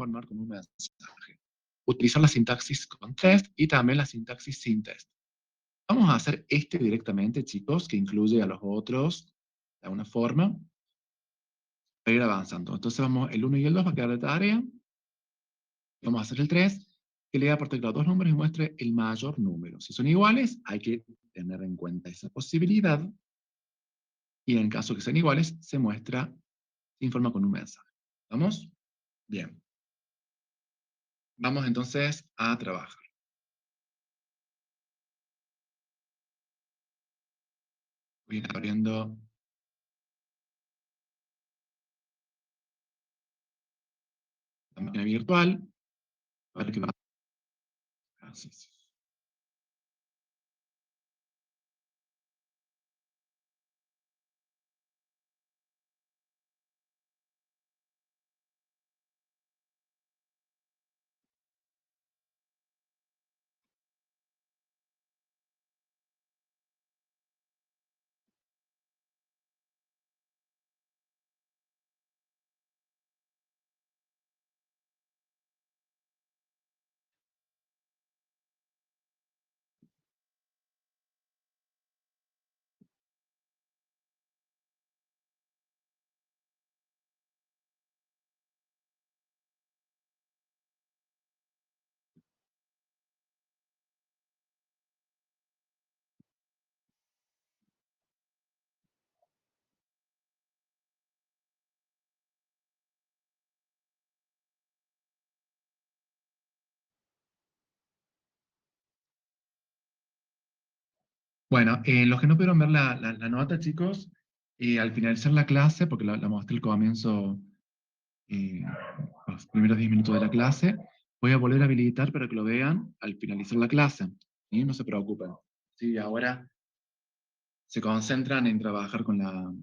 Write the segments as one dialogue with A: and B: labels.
A: informar con un mensaje. Utilizar la sintaxis con test y también la sintaxis sin test. Vamos a hacer este directamente, chicos, que incluye a los otros de alguna forma, para ir avanzando. Entonces vamos, el 1 y el 2 va a quedar de tarea. Vamos a hacer el 3, que lea por teclado dos números y muestre el mayor número. Si son iguales, hay que tener en cuenta esa posibilidad. Y en el caso que sean iguales, se muestra, se informa con un mensaje. ¿Vamos? Bien. Vamos entonces a trabajar. Voy a ir abriendo la máquina virtual para que va. Ejercicios. Bueno, los que no pudieron ver la nota, chicos, al finalizar la clase, porque la mostré al comienzo, eh, los primeros 10 minutos de la clase, voy a volver a habilitar para que lo vean al finalizar la clase. ¿Sí? No se preocupen. Sí, ahora se concentran en trabajar con la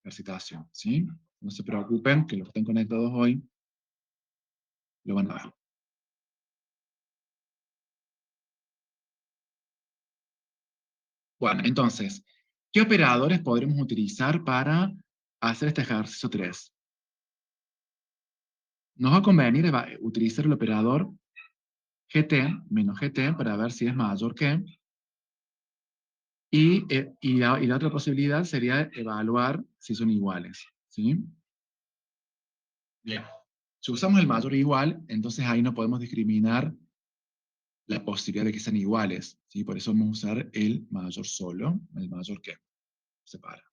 A: ejercitación. ¿Sí? No se preocupen, que los que estén conectados hoy lo van a ver. Bueno, entonces, ¿qué operadores podremos utilizar para hacer este ejercicio 3? Nos va a convenir utilizar el operador GT menos GT para ver si es mayor que, y la otra posibilidad sería evaluar si son iguales. ¿Sí? Bien. Si usamos el mayor o igual, entonces ahí no podemos discriminar la posibilidad de que sean iguales. ¿Sí? Por eso vamos a usar el mayor solo, el mayor que separa.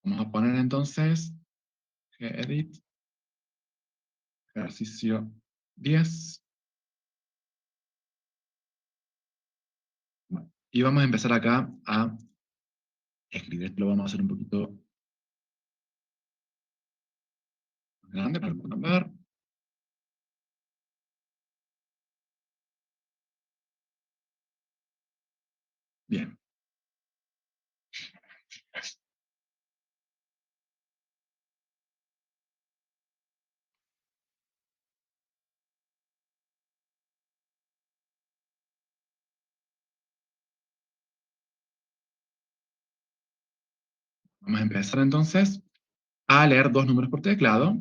A: Vamos a poner entonces gedit, ejercicio 10. Bueno, y vamos a empezar acá a escribir. Esto lo vamos a hacer un poquito más grande para poder ver. Bien. Vamos a empezar entonces a leer dos números por teclado.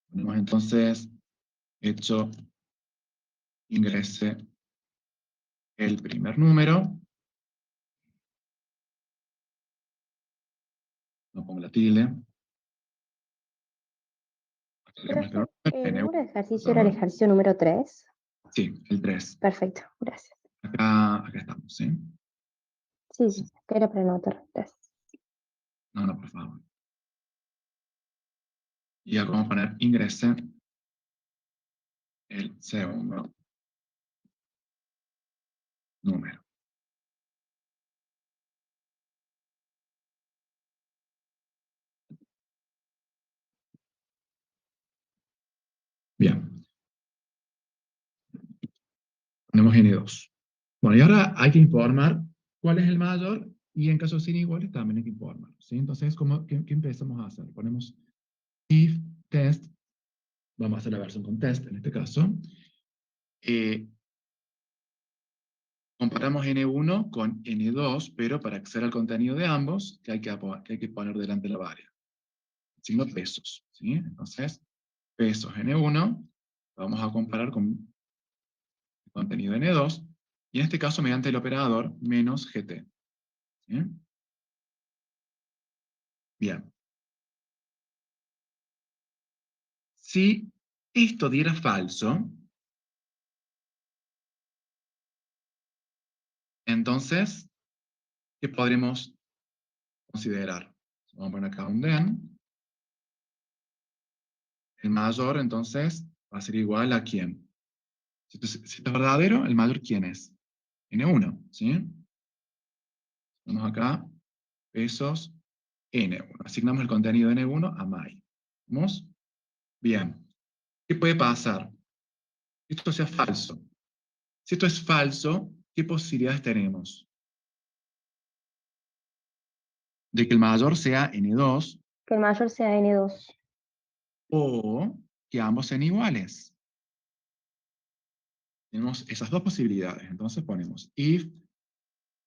A: Ponemos entonces hecho ingrese el primer número. No pongo la tilde.
B: Profe, ¿el número de ejercicio era el ejercicio número 3?
A: Sí, el 3.
B: Perfecto, gracias.
A: Acá estamos, ¿sí?
B: Sí, sí, que era para anotar. Gracias.
A: No, no, por favor. Y acá vamos a poner ingrese el segundo número. Bien, ponemos N2. Bueno, y ahora hay que informar cuál es el mayor, y en caso de ser iguales también hay que informar, ¿sí? Entonces, ¿qué empezamos a hacer? Ponemos if test, vamos a hacer la versión con test en este caso, Comparamos N1 con N2, pero para acceder al contenido de ambos, que hay que poner delante la variable? Signo pesos, ¿sí? Entonces, pesos N1, vamos a comparar con el contenido N2, y en este caso mediante el operador menos GT. ¿Sí? Bien. Si esto diera falso, entonces, ¿qué podremos considerar? Vamos a poner acá un den. El mayor, entonces, va a ser igual a ¿quién? Si esto es verdadero, ¿el mayor quién es? N1, ¿sí? Vamos acá, pesos N1. Asignamos el contenido de N1 a May. ¿Vamos? Bien. ¿Qué puede pasar? Que esto sea falso. Si esto es falso, ¿qué posibilidades tenemos? De que el mayor sea N2
B: Que el mayor sea N2.
A: o que ambos sean iguales. Tenemos esas dos posibilidades. Entonces ponemos if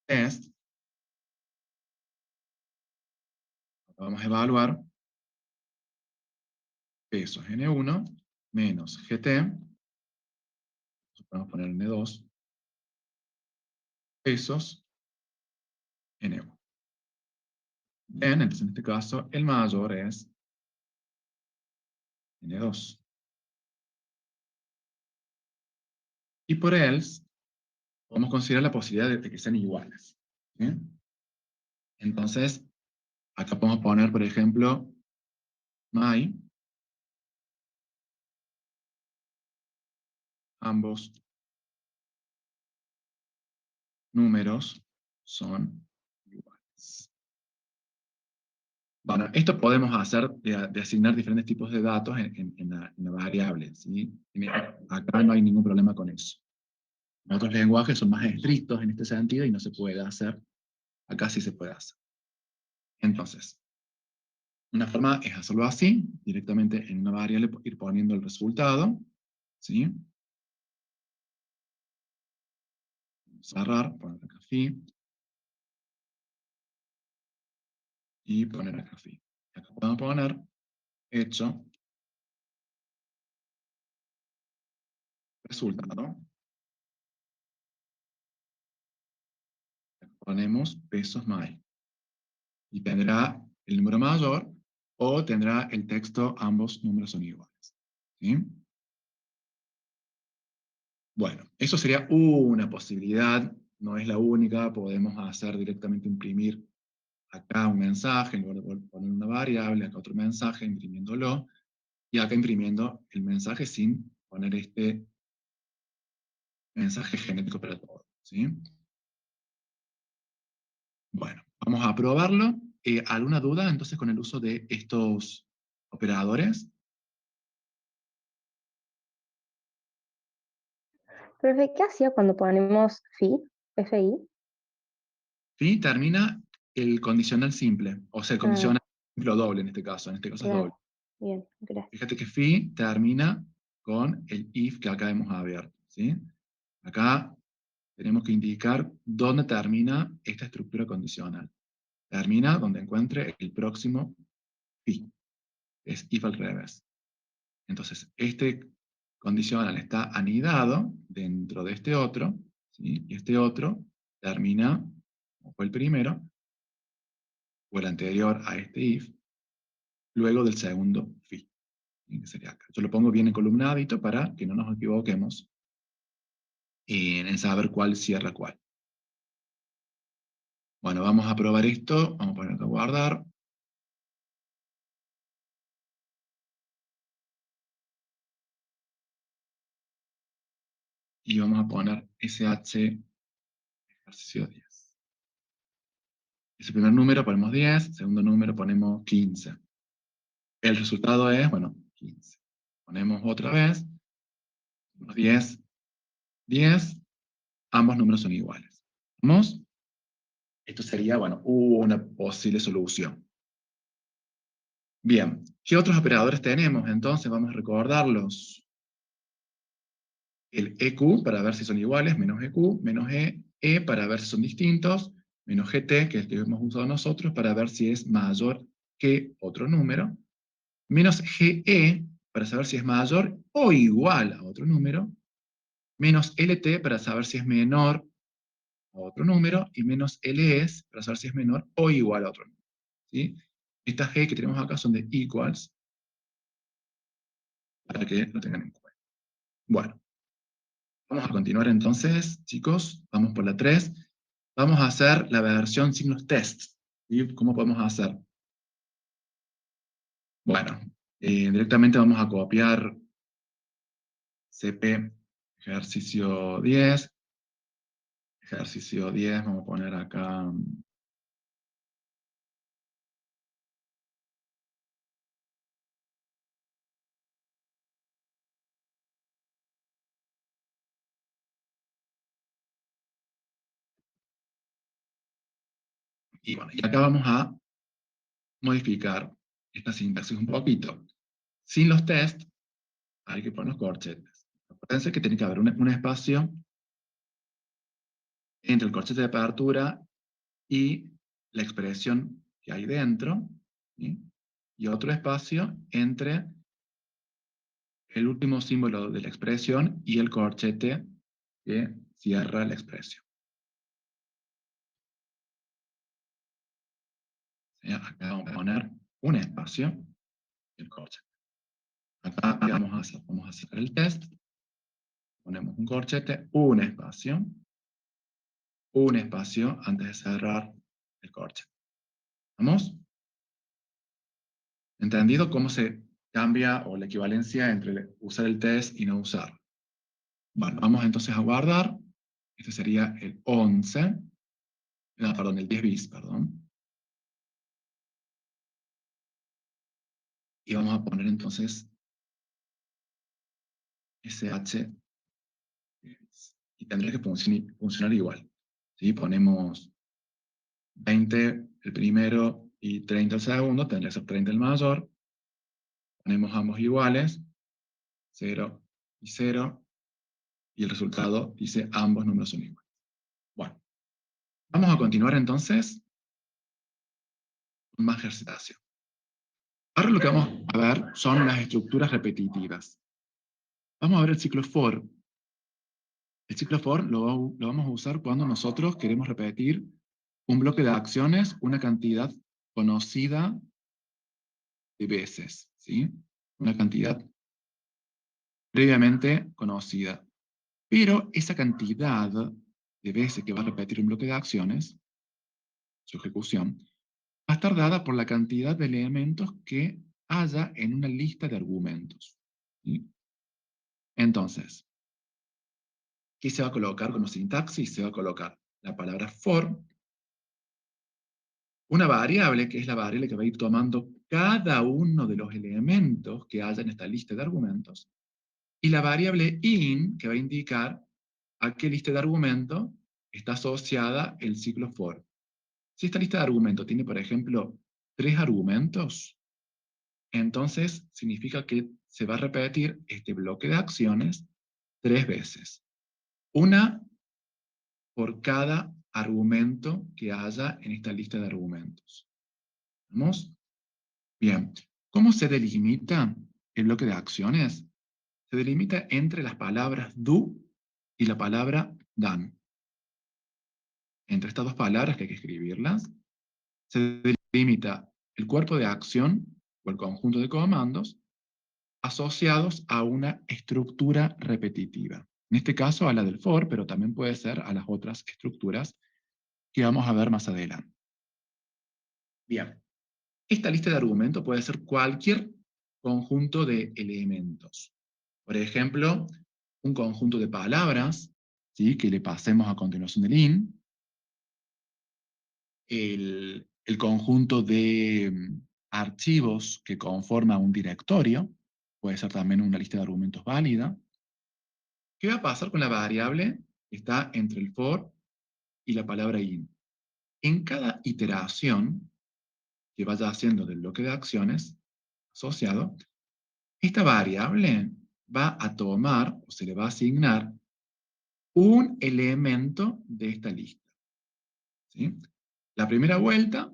A: test, vamos a evaluar pesos N1 menos GT, podemos poner N2, pesos N1. Bien, entonces en este caso el mayor es N2. Y por else, podemos considerar la posibilidad de que sean iguales. ¿Sí? Entonces, acá podemos poner, por ejemplo, my, ambos números son iguales. Bueno, esto podemos hacer de asignar diferentes tipos de datos en la variable. ¿Sí? Acá no hay ningún problema con eso. En otros lenguajes son más estrictos en este sentido y no se puede hacer. Acá sí se puede hacer. Entonces, una forma es hacerlo así, directamente en una variable, ir poniendo el resultado. ¿Sí? Cerrar, poner acá phi, y poner acá phi. Acá podemos poner hecho resultado. Acá ponemos pesos my. Y tendrá el número mayor o tendrá el texto ambos números son iguales. ¿Sí? Bueno, eso sería una posibilidad, no es la única, podemos hacer directamente imprimir acá un mensaje, en lugar de poner una variable, acá otro mensaje, imprimiéndolo, y acá imprimiendo el mensaje sin poner este mensaje genético para todo. ¿Sí? Bueno, vamos a probarlo. ¿Alguna duda entonces con el uso de estos operadores?
B: Profe, ¿qué hacía cuando ponemos fi? FI.
A: Phi termina el condicional simple, o sea, el
B: Ah,
A: condicional simple o doble en este caso es doble.
B: claro. Bien, gracias.
A: Fíjate que phi termina con el if que acá hemos abierto, ¿sí? Acá tenemos que indicar dónde termina esta estructura condicional. Termina donde encuentre el próximo phi, es if al revés. Entonces, este condicional está anidado dentro de este otro, ¿sí? Y este otro termina, como fue el primero, o el anterior a este if, luego del segundo phi, ¿sí? Que sería acá. Yo lo pongo bien en columnadito para que no nos equivoquemos en saber cuál cierra cuál. Bueno, vamos a probar esto, vamos a poner a guardar, y vamos a poner SH ejercicio 10. Ese primer número ponemos 10, segundo número ponemos 15. El resultado es, bueno, 15. Ponemos otra vez, 10, 10, ambos números son iguales. ¿Vamos? Esto sería, bueno, una posible solución. Bien, ¿qué otros operadores tenemos? Entonces vamos a recordarlos. El EQ, para ver si son iguales, menos EQ, menos E, E para ver si son distintos, menos gt, que es el que hemos usado nosotros, para ver si es mayor que otro número, menos ge, para saber si es mayor o igual a otro número, menos lt para saber si es menor a otro número, y menos ls para saber si es menor o igual a otro número. ¿Sí? Estas g que tenemos acá son de equals, para que lo tengan en cuenta. Bueno, vamos a continuar entonces, chicos. Vamos por la 3. Vamos a hacer la versión sin los tests. ¿Sí? ¿Cómo podemos hacer? Bueno, directamente vamos a copiar CP ejercicio 10. Ejercicio 10, vamos a poner acá. Y bueno, y acá vamos a modificar esta sintaxis un poquito. Sin los tests, hay que poner los corchetes. Acuérdense que tiene que haber un espacio entre el corchete de apertura y la expresión que hay dentro, ¿sí? Y otro espacio entre el último símbolo de la expresión y el corchete que cierra la expresión. ¿Sí? Acá vamos a poner un espacio y el corchete. Acá vamos a hacer el test. Ponemos un corchete, un espacio antes de cerrar el corchete. ¿Vamos? ¿Entendido cómo se cambia o la equivalencia entre usar el test y no usarlo? Bueno, vamos entonces a guardar. Este sería el 11. No, perdón, el 10 bis, perdón. Y vamos a poner entonces SH. Y tendría que funcionar igual. ¿Sí? Ponemos 20 el primero y 30 el segundo, tendría que ser 30 el mayor. Ponemos ambos iguales, 0 y 0, y el resultado dice ambos números son iguales. Bueno, vamos a continuar entonces con más ejercitación. Ahora lo que vamos a ver son las estructuras repetitivas. Vamos a ver el ciclo for. El ciclo for lo vamos a usar cuando nosotros queremos repetir un bloque de acciones una cantidad conocida de veces, ¿sí? Una cantidad previamente conocida. Pero esa cantidad de veces que va a repetir un bloque de acciones, su ejecución, va a estar dada por la cantidad de elementos que haya en una lista de argumentos. ¿Sí? Entonces, ¿qué se va a colocar como sintaxis? Se va a colocar la palabra for, una variable, que es la variable que va a ir tomando cada uno de los elementos que haya en esta lista de argumentos, y la variable in, que va a indicar a qué lista de argumentos está asociada el ciclo for. Si esta lista de argumentos tiene, por ejemplo, 3 argumentos, entonces significa que se va a repetir este bloque de acciones 3 veces. Una por cada argumento que haya en esta lista de argumentos. ¿Vamos? Bien. ¿Cómo se delimita el bloque de acciones? Se delimita entre las palabras do y la palabra done. Entre estas dos palabras, que hay que escribirlas, se delimita el cuerpo de acción o el conjunto de comandos asociados a una estructura repetitiva. En este caso a la del for, pero también puede ser a las otras estructuras que vamos a ver más adelante. Bien, esta lista de argumentos puede ser cualquier conjunto de elementos. Por ejemplo, un conjunto de palabras, ¿sí? Que le pasemos a continuación del in, el conjunto de archivos que conforma un directorio, puede ser también una lista de argumentos válida. ¿Qué va a pasar con la variable que está entre el for y la palabra in? En cada iteración que vaya haciendo del bloque de acciones asociado, esta variable va a tomar o se le va a asignar un elemento de esta lista. ¿Sí? La primera vuelta,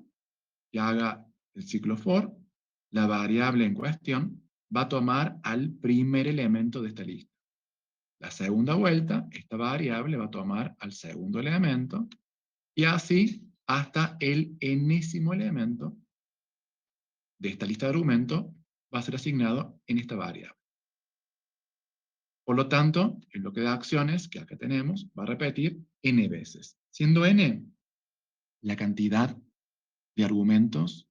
A: que haga el ciclo for, la variable en cuestión va a tomar al primer elemento de esta lista. La segunda vuelta, esta variable va a tomar al segundo elemento, y así hasta el enésimo elemento de esta lista de argumentos va a ser asignado en esta variable. Por lo tanto, el bloque de acciones que acá tenemos va a repetir n veces, siendo n la cantidad de argumentos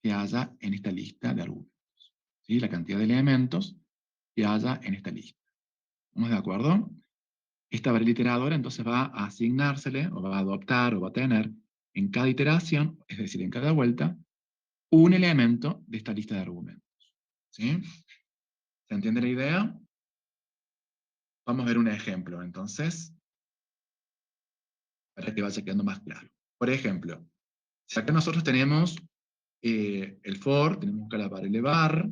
A: que haya en esta lista de argumentos. ¿Sí? La cantidad de elementos que haya en esta lista. ¿Estamos de acuerdo? Esta variable iteradora entonces va a asignársele, o va a adoptar, o va a tener en cada iteración, es decir, en cada vuelta, un elemento de esta lista de argumentos. ¿Sí? ¿Se entiende la idea? Vamos a ver un ejemplo, entonces, para que vaya quedando más claro. Por ejemplo, si acá nosotros tenemos el for, tenemos acá la variable var,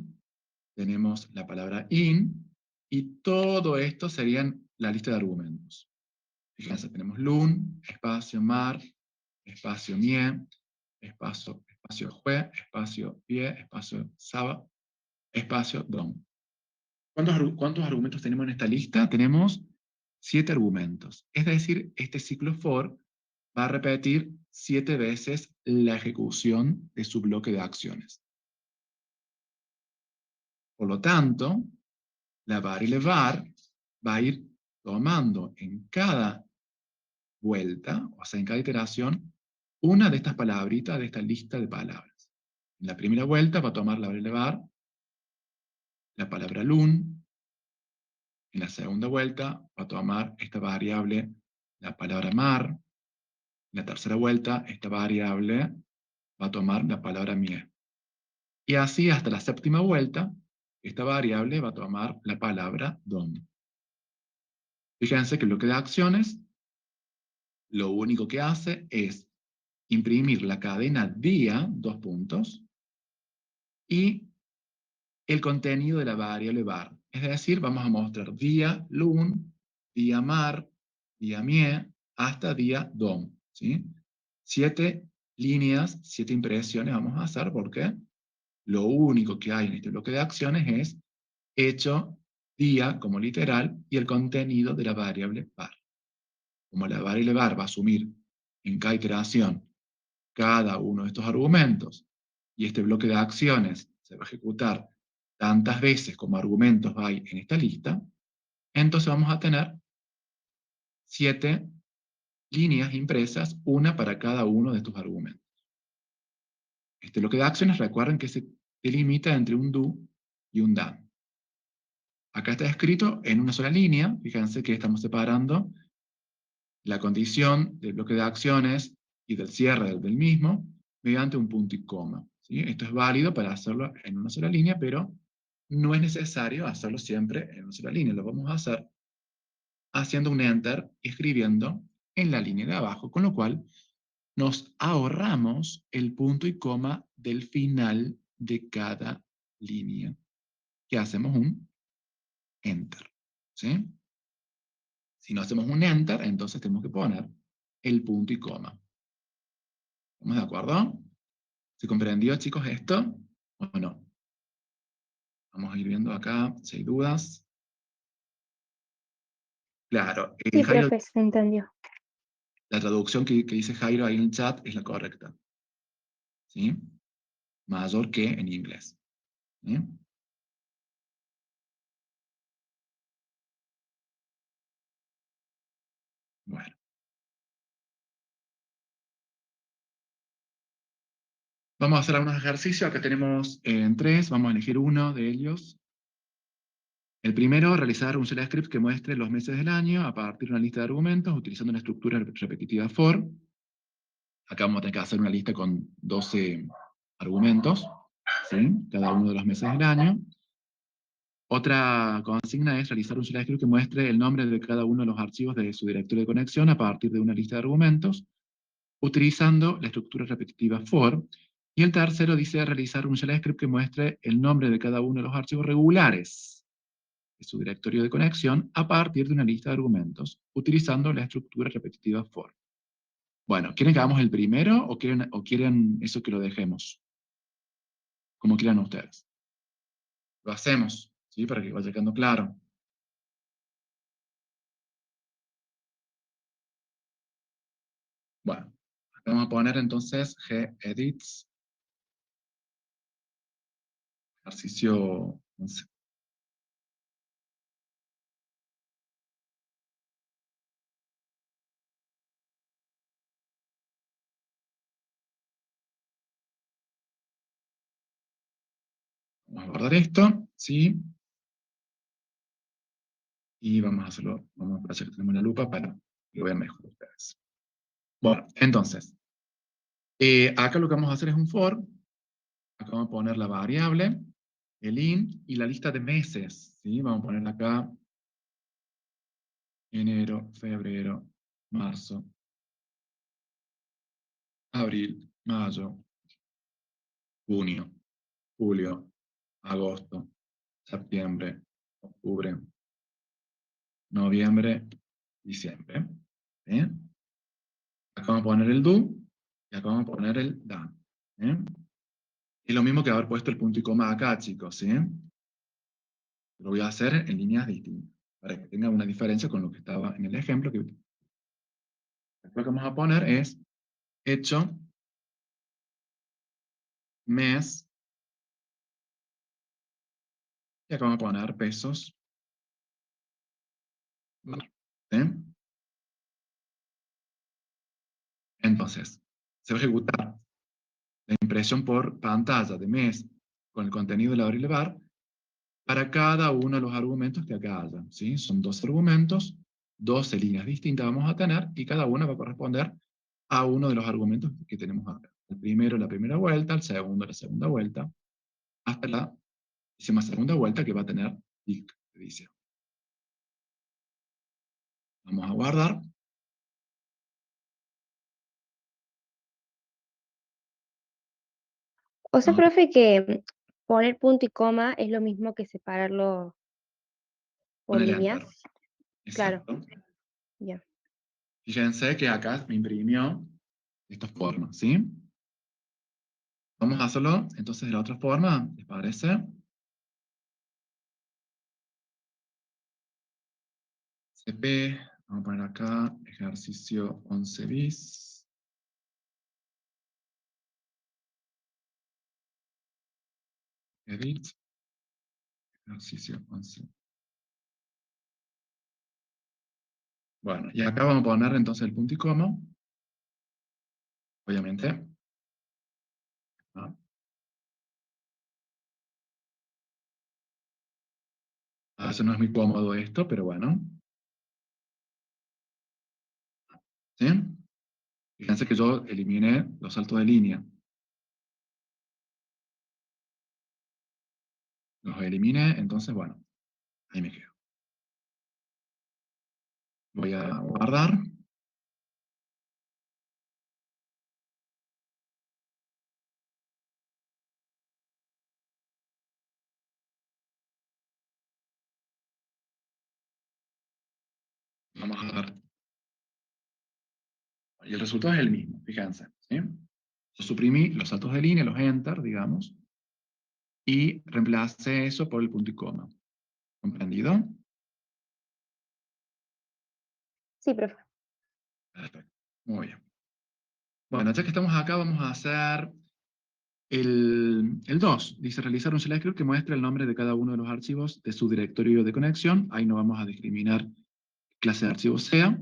A: tenemos la palabra in, y todo esto serían la lista de argumentos. Fíjense, tenemos lun, espacio mar, espacio mie, espacio jue, espacio pie, espacio saba, espacio dom. ¿Cuántos argumentos tenemos en esta lista? Tenemos 7 argumentos. Es decir, este ciclo for va a repetir 7 veces la ejecución de su bloque de acciones. Por lo tanto, la variable var va a ir tomando en cada vuelta, o sea, en cada iteración, una de estas palabritas de esta lista de palabras. En la primera vuelta va a tomar la variable var, la palabra lun. En la segunda vuelta va a tomar esta variable, la palabra mar. En la tercera vuelta, esta variable va a tomar la palabra mie. Y así hasta la séptima vuelta, esta variable va a tomar la palabra dom. Fíjense que el bloque de acciones lo único que hace es imprimir la cadena día, dos puntos, y el contenido de la variable var. Es decir, vamos a mostrar día lun, día mar, día mie, hasta día dom. ¿Sí? 7 líneas, 7 impresiones vamos a hacer porque lo único que hay en este bloque de acciones es hecho día como literal y el contenido de la variable var. Como la variable var va a asumir en cada iteración cada uno de estos argumentos, y este bloque de acciones se va a ejecutar tantas veces como argumentos hay en esta lista, entonces vamos a tener 7 líneas impresas, una para cada uno de estos argumentos. Este bloque de acciones, recuerden que se delimita entre un do y un done. Acá está escrito en una sola línea, fíjense que estamos separando la condición del bloque de acciones y del cierre del mismo mediante un punto y coma. ¿Sí? Esto es válido para hacerlo en una sola línea, pero no es necesario hacerlo siempre en una sola línea. Lo vamos a hacer haciendo un enter y escribiendo en la línea de abajo, con lo cual nos ahorramos el punto y coma del final de cada línea, que hacemos un enter. ¿Sí? Si no hacemos un enter, entonces tenemos que poner el punto y coma. ¿Estamos de acuerdo? ¿Se comprendió, chicos, esto? ¿O no? Vamos a ir viendo acá si hay dudas. Claro,
B: Sí,
A: Jairo,
B: profe, se entendió.
A: la traducción que dice Jairo ahí en el chat es la correcta. ¿Sí? Mayor que en inglés. ¿Sí? Bueno. Vamos a hacer algunos ejercicios. Acá tenemos en 3. Vamos a elegir uno de ellos. El primero, realizar un shell script que muestre los meses del año a partir de una lista de argumentos utilizando una estructura repetitiva for. Acá vamos a tener que hacer una lista con 12 argumentos, ¿sí? Cada uno de los meses del año. Otra consigna es realizar un shell script que muestre el nombre de cada uno de los archivos de su directorio de conexión a partir de una lista de argumentos, utilizando la estructura repetitiva for. Y el tercero dice realizar un shell script que muestre el nombre de cada uno de los archivos regulares de su directorio de conexión a partir de una lista de argumentos, utilizando la estructura repetitiva for. Bueno, ¿quieren que hagamos el primero o quieren eso que lo dejemos? Como quieran ustedes. Lo hacemos, ¿sí? Para que vaya quedando claro. Bueno, vamos a poner entonces gedits, ejercicio 11. Vamos a guardar esto, ¿sí? Y vamos a hacerlo, vamos a hacer que tenemos la lupa para que lo vean mejor ustedes. Bueno, entonces, acá lo que vamos a hacer es un for. Acá vamos a poner la variable, el int y la lista de meses, ¿sí? Vamos a poner acá enero, febrero, marzo, abril, mayo, junio, julio, agosto, septiembre, octubre, noviembre, diciembre. ¿Sí? Acá vamos a poner el do y acá vamos a poner el done. ¿Sí? Es lo mismo que haber puesto el punto y coma acá, chicos. ¿Sí? Lo voy a hacer en líneas distintas, para que tenga una diferencia con lo que estaba en el ejemplo. Lo que vamos a poner es hecho, mes, y acá vamos a poner pesos, bar. ¿Sí? Entonces, se va a ejecutar la impresión por pantalla de mes con el contenido de la barra y la bar para cada uno de los argumentos que acá haya. ¿Sí? Son 12 argumentos, 12 líneas distintas vamos a tener, y cada una va a corresponder a uno de los argumentos que tenemos acá. El primero, la primera vuelta, el segundo, la segunda vuelta, hasta la décima segunda vuelta que va a tener tick, que dice. Vamos a guardar.
B: O sea,
A: Vamos a
B: profe, que poner punto y coma es lo mismo que separarlo por
A: poner
B: líneas.
A: enter.
B: Claro,
A: Exacto.
B: ya.
A: Fíjense que acá me imprimió de esta forma, ¿sí? Vamos a hacerlo entonces de la otra forma, ¿les parece? CP, vamos a poner acá ejercicio 11 bis. Edit, ejercicio 11. Bueno, y acá vamos a poner entonces el punto y coma, obviamente. ¿No? A veces no es muy cómodo esto, pero bueno. ¿Sí? Fíjense que yo eliminé los saltos de línea. Los eliminé, entonces, bueno, ahí me quedo. Voy a guardar. Vamos a dar. Y el resultado es el mismo, fíjense. ¿Sí? Yo suprimí los saltos de línea, los enter, digamos, y reemplacé eso por el punto y coma. ¿Comprendido?
B: Sí, profe.
A: Perfecto. Muy bien. Bueno, ya que estamos acá, vamos a hacer el 2. Dice realizar un shell script que muestre el nombre de cada uno de los archivos de su directorio de conexión. Ahí no vamos a discriminar qué clase de archivo sea.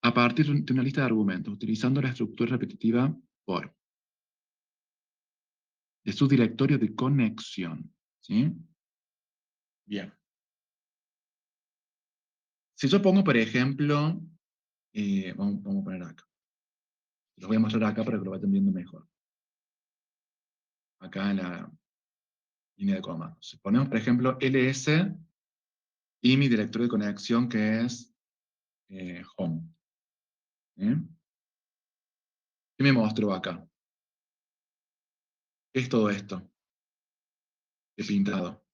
A: A partir de una lista de argumentos, utilizando la estructura repetitiva for, de su directorio de conexión. ¿Sí? Bien. Si yo pongo, por ejemplo, vamos a poner acá. Los voy a mostrar acá para que lo vayan viendo mejor. Acá en la línea de comandos. Si ponemos, por ejemplo, ls y mi directorio de conexión que es home. ¿Sí? ¿Qué me mostró acá? ¿Qué es todo esto? He pintado.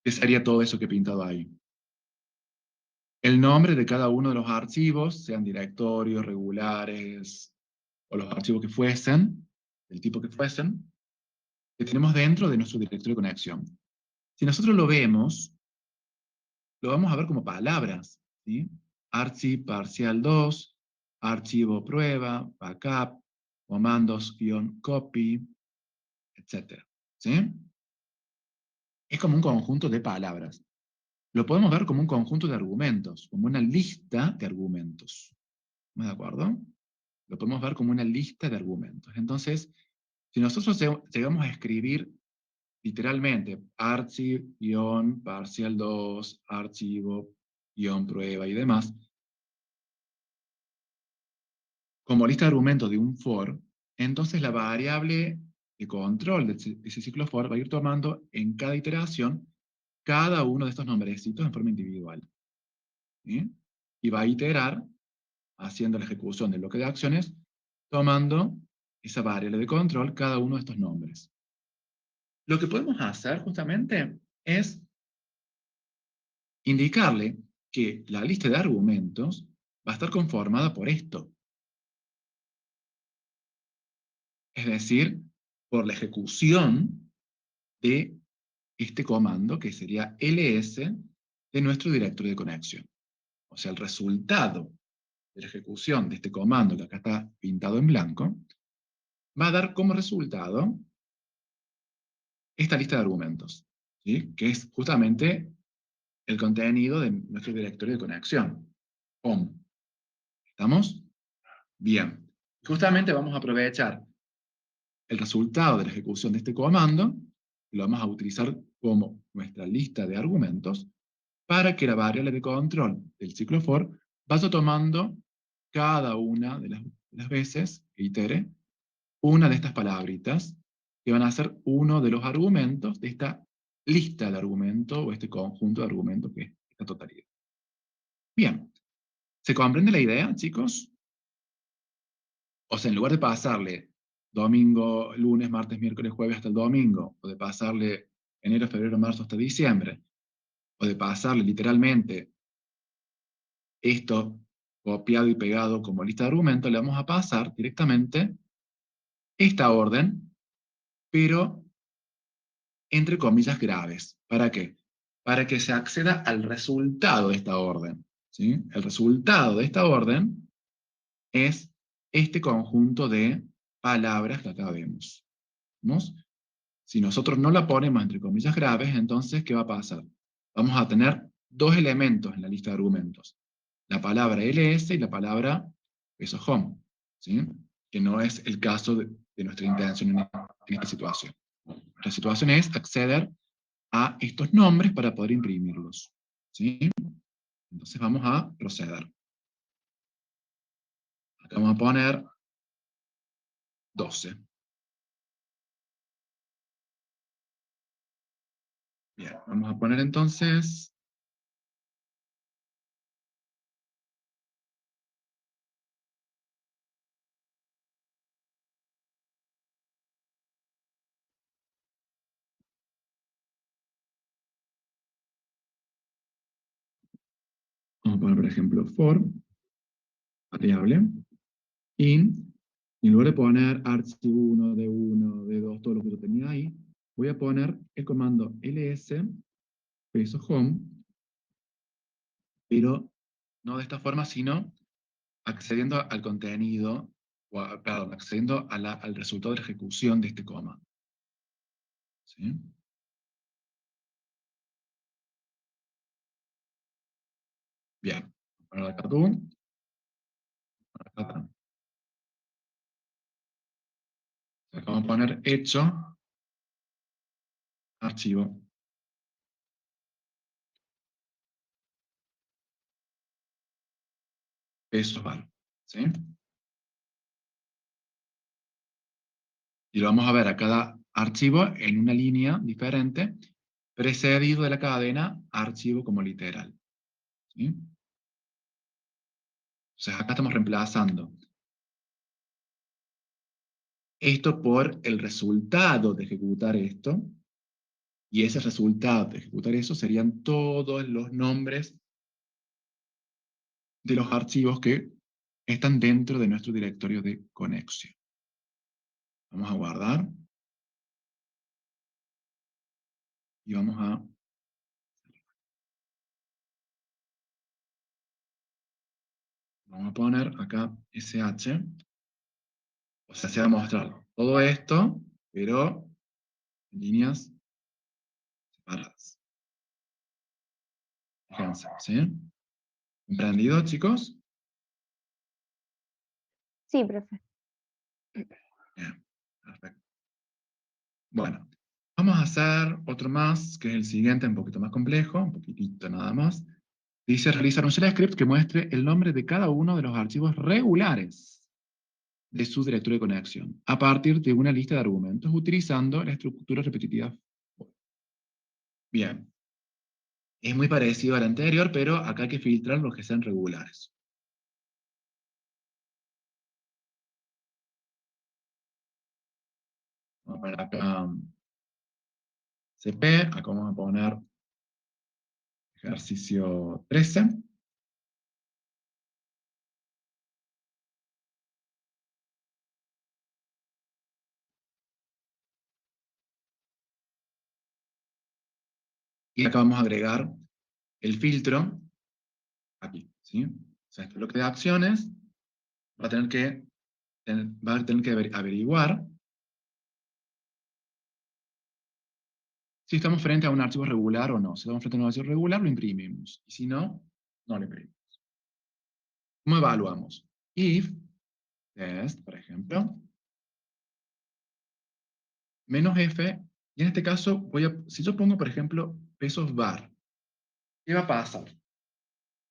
A: ¿Qué sería todo eso que he pintado ahí? El nombre de cada uno de los archivos, sean directorios, regulares, o los archivos que fuesen, del tipo que fuesen, que tenemos dentro de nuestro directorio de conexión. Si nosotros lo vemos, lo vamos a ver como palabras, ¿sí? Archi parcial 2, archivo prueba, backup, comandos-copy, etc. ¿Sí? Es como un conjunto de palabras. Lo podemos ver como un conjunto de argumentos, como una lista de argumentos. ¿Estamos de acuerdo? Lo podemos ver como una lista de argumentos. Entonces, si nosotros llegamos a escribir literalmente archi-parcial 2, archivo-prueba y demás, como lista de argumentos de un for, entonces la variable de control de ese ciclo for va a ir tomando en cada iteración cada uno de estos nombrecitos en forma individual. ¿Sí? Y va a iterar haciendo la ejecución del bloque de acciones, tomando esa variable de control cada uno de estos nombres. Lo que podemos hacer justamente es indicarle que la lista de argumentos va a estar conformada por esto. Es decir, por la ejecución de este comando, que sería ls de nuestro directorio de conexión. O sea, el resultado de la ejecución de este comando, que acá está pintado en blanco, va a dar como resultado esta lista de argumentos, ¿sí? Que es justamente el contenido de nuestro directorio de conexión. home. ¿Estamos? Bien. Justamente vamos a aprovechar el resultado de la ejecución de este comando, y lo vamos a utilizar como nuestra lista de argumentos, para que la variable de control del ciclo for vaya tomando cada una de las veces que itere una de estas palabritas, que van a ser uno de los argumentos de esta lista de argumentos, o este conjunto de argumentos que es esta totalidad. Bien, ¿se comprende la idea, chicos? O sea, en lugar de pasarle domingo, lunes, martes, miércoles, jueves hasta el domingo, o de pasarle enero, febrero, marzo hasta diciembre, o de pasarle literalmente esto copiado y pegado como lista de argumentos, le vamos a pasar directamente esta orden, pero entre comillas graves. ¿Para qué? Para que se acceda al resultado de esta orden. ¿Sí? El resultado de esta orden es este conjunto de palabras que acá vemos. ¿Vamos? Si nosotros no la ponemos entre comillas graves, entonces, ¿qué va a pasar? Vamos a tener dos elementos en la lista de argumentos. La palabra ls y la palabra peso home. ¿Sí? Que no es el caso de nuestra intención en esta situación. La situación es acceder a estos nombres para poder imprimirlos. ¿Sí? Entonces vamos a proceder. Acá vamos a poner 12. Bien, vamos a poner entonces, vamos a poner por ejemplo for, variable, in, y en lugar de poner archivo 1, d1, d2, todo lo que yo tenía ahí, voy a poner el comando ls, peso home, pero no de esta forma, sino accediendo al contenido, perdón, accediendo al resultado de la ejecución de este coma. ¿Sí? Bien, para la cartoon, acá vamos a poner hecho, archivo, peso var. ¿Sí? Y lo vamos a ver a cada archivo en una línea diferente, precedido de la cadena archivo como literal. ¿Sí? O sea, acá estamos reemplazando esto por el resultado de ejecutar esto, Y ese resultado de ejecutar eso serían todos los nombres de los archivos que están dentro de nuestro directorio de conexión. Vamos a guardar y vamos a poner acá sh, o sea, se va a mostrar todo esto, pero en líneas separadas. Fíjense, ¿sí? ¿Comprendido, chicos?
B: Sí, profe.
A: Bien, perfecto. Bueno, vamos a hacer otro más, que es el siguiente, un poquito más complejo, un poquitito nada más. Dice realizar un shell script que muestre el nombre de cada uno de los archivos regulares de su directorio de conexión, a partir de una lista de argumentos, utilizando la estructura repetitiva. Bien, es muy parecido al anterior, pero acá hay que filtrar los que sean regulares. Vamos a poner acá CP, acá vamos a poner ejercicio 13. Y acá vamos a agregar el filtro aquí, ¿sí? O sea, este bloque de acciones va a tener que, averiguar si estamos frente a un archivo regular o no. Si estamos frente a un archivo regular, lo imprimimos. Y si no, no lo imprimimos. ¿Cómo evaluamos? If test, por ejemplo, menos F, y en este caso, si yo pongo, por ejemplo, pesos bar, ¿qué va a pasar?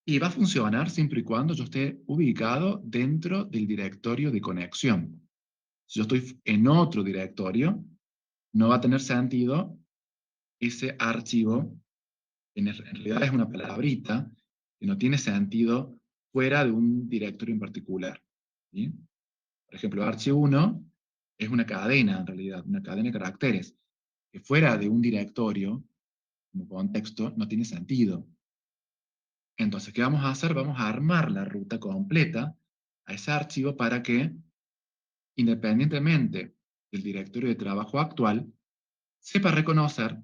A: Y va a funcionar siempre y cuando yo esté ubicado dentro del directorio de conexión. Si yo estoy en otro directorio, no va a tener sentido ese archivo, en realidad es una palabrita, que no tiene sentido fuera de un directorio en particular. ¿Sí? Por ejemplo, archivo1 es una cadena, en realidad, una cadena de caracteres, que fuera de un directorio, como contexto, no tiene sentido. Entonces, ¿qué vamos a hacer? Vamos a armar la ruta completa a ese archivo para que, independientemente del directorio de trabajo actual, sepa reconocer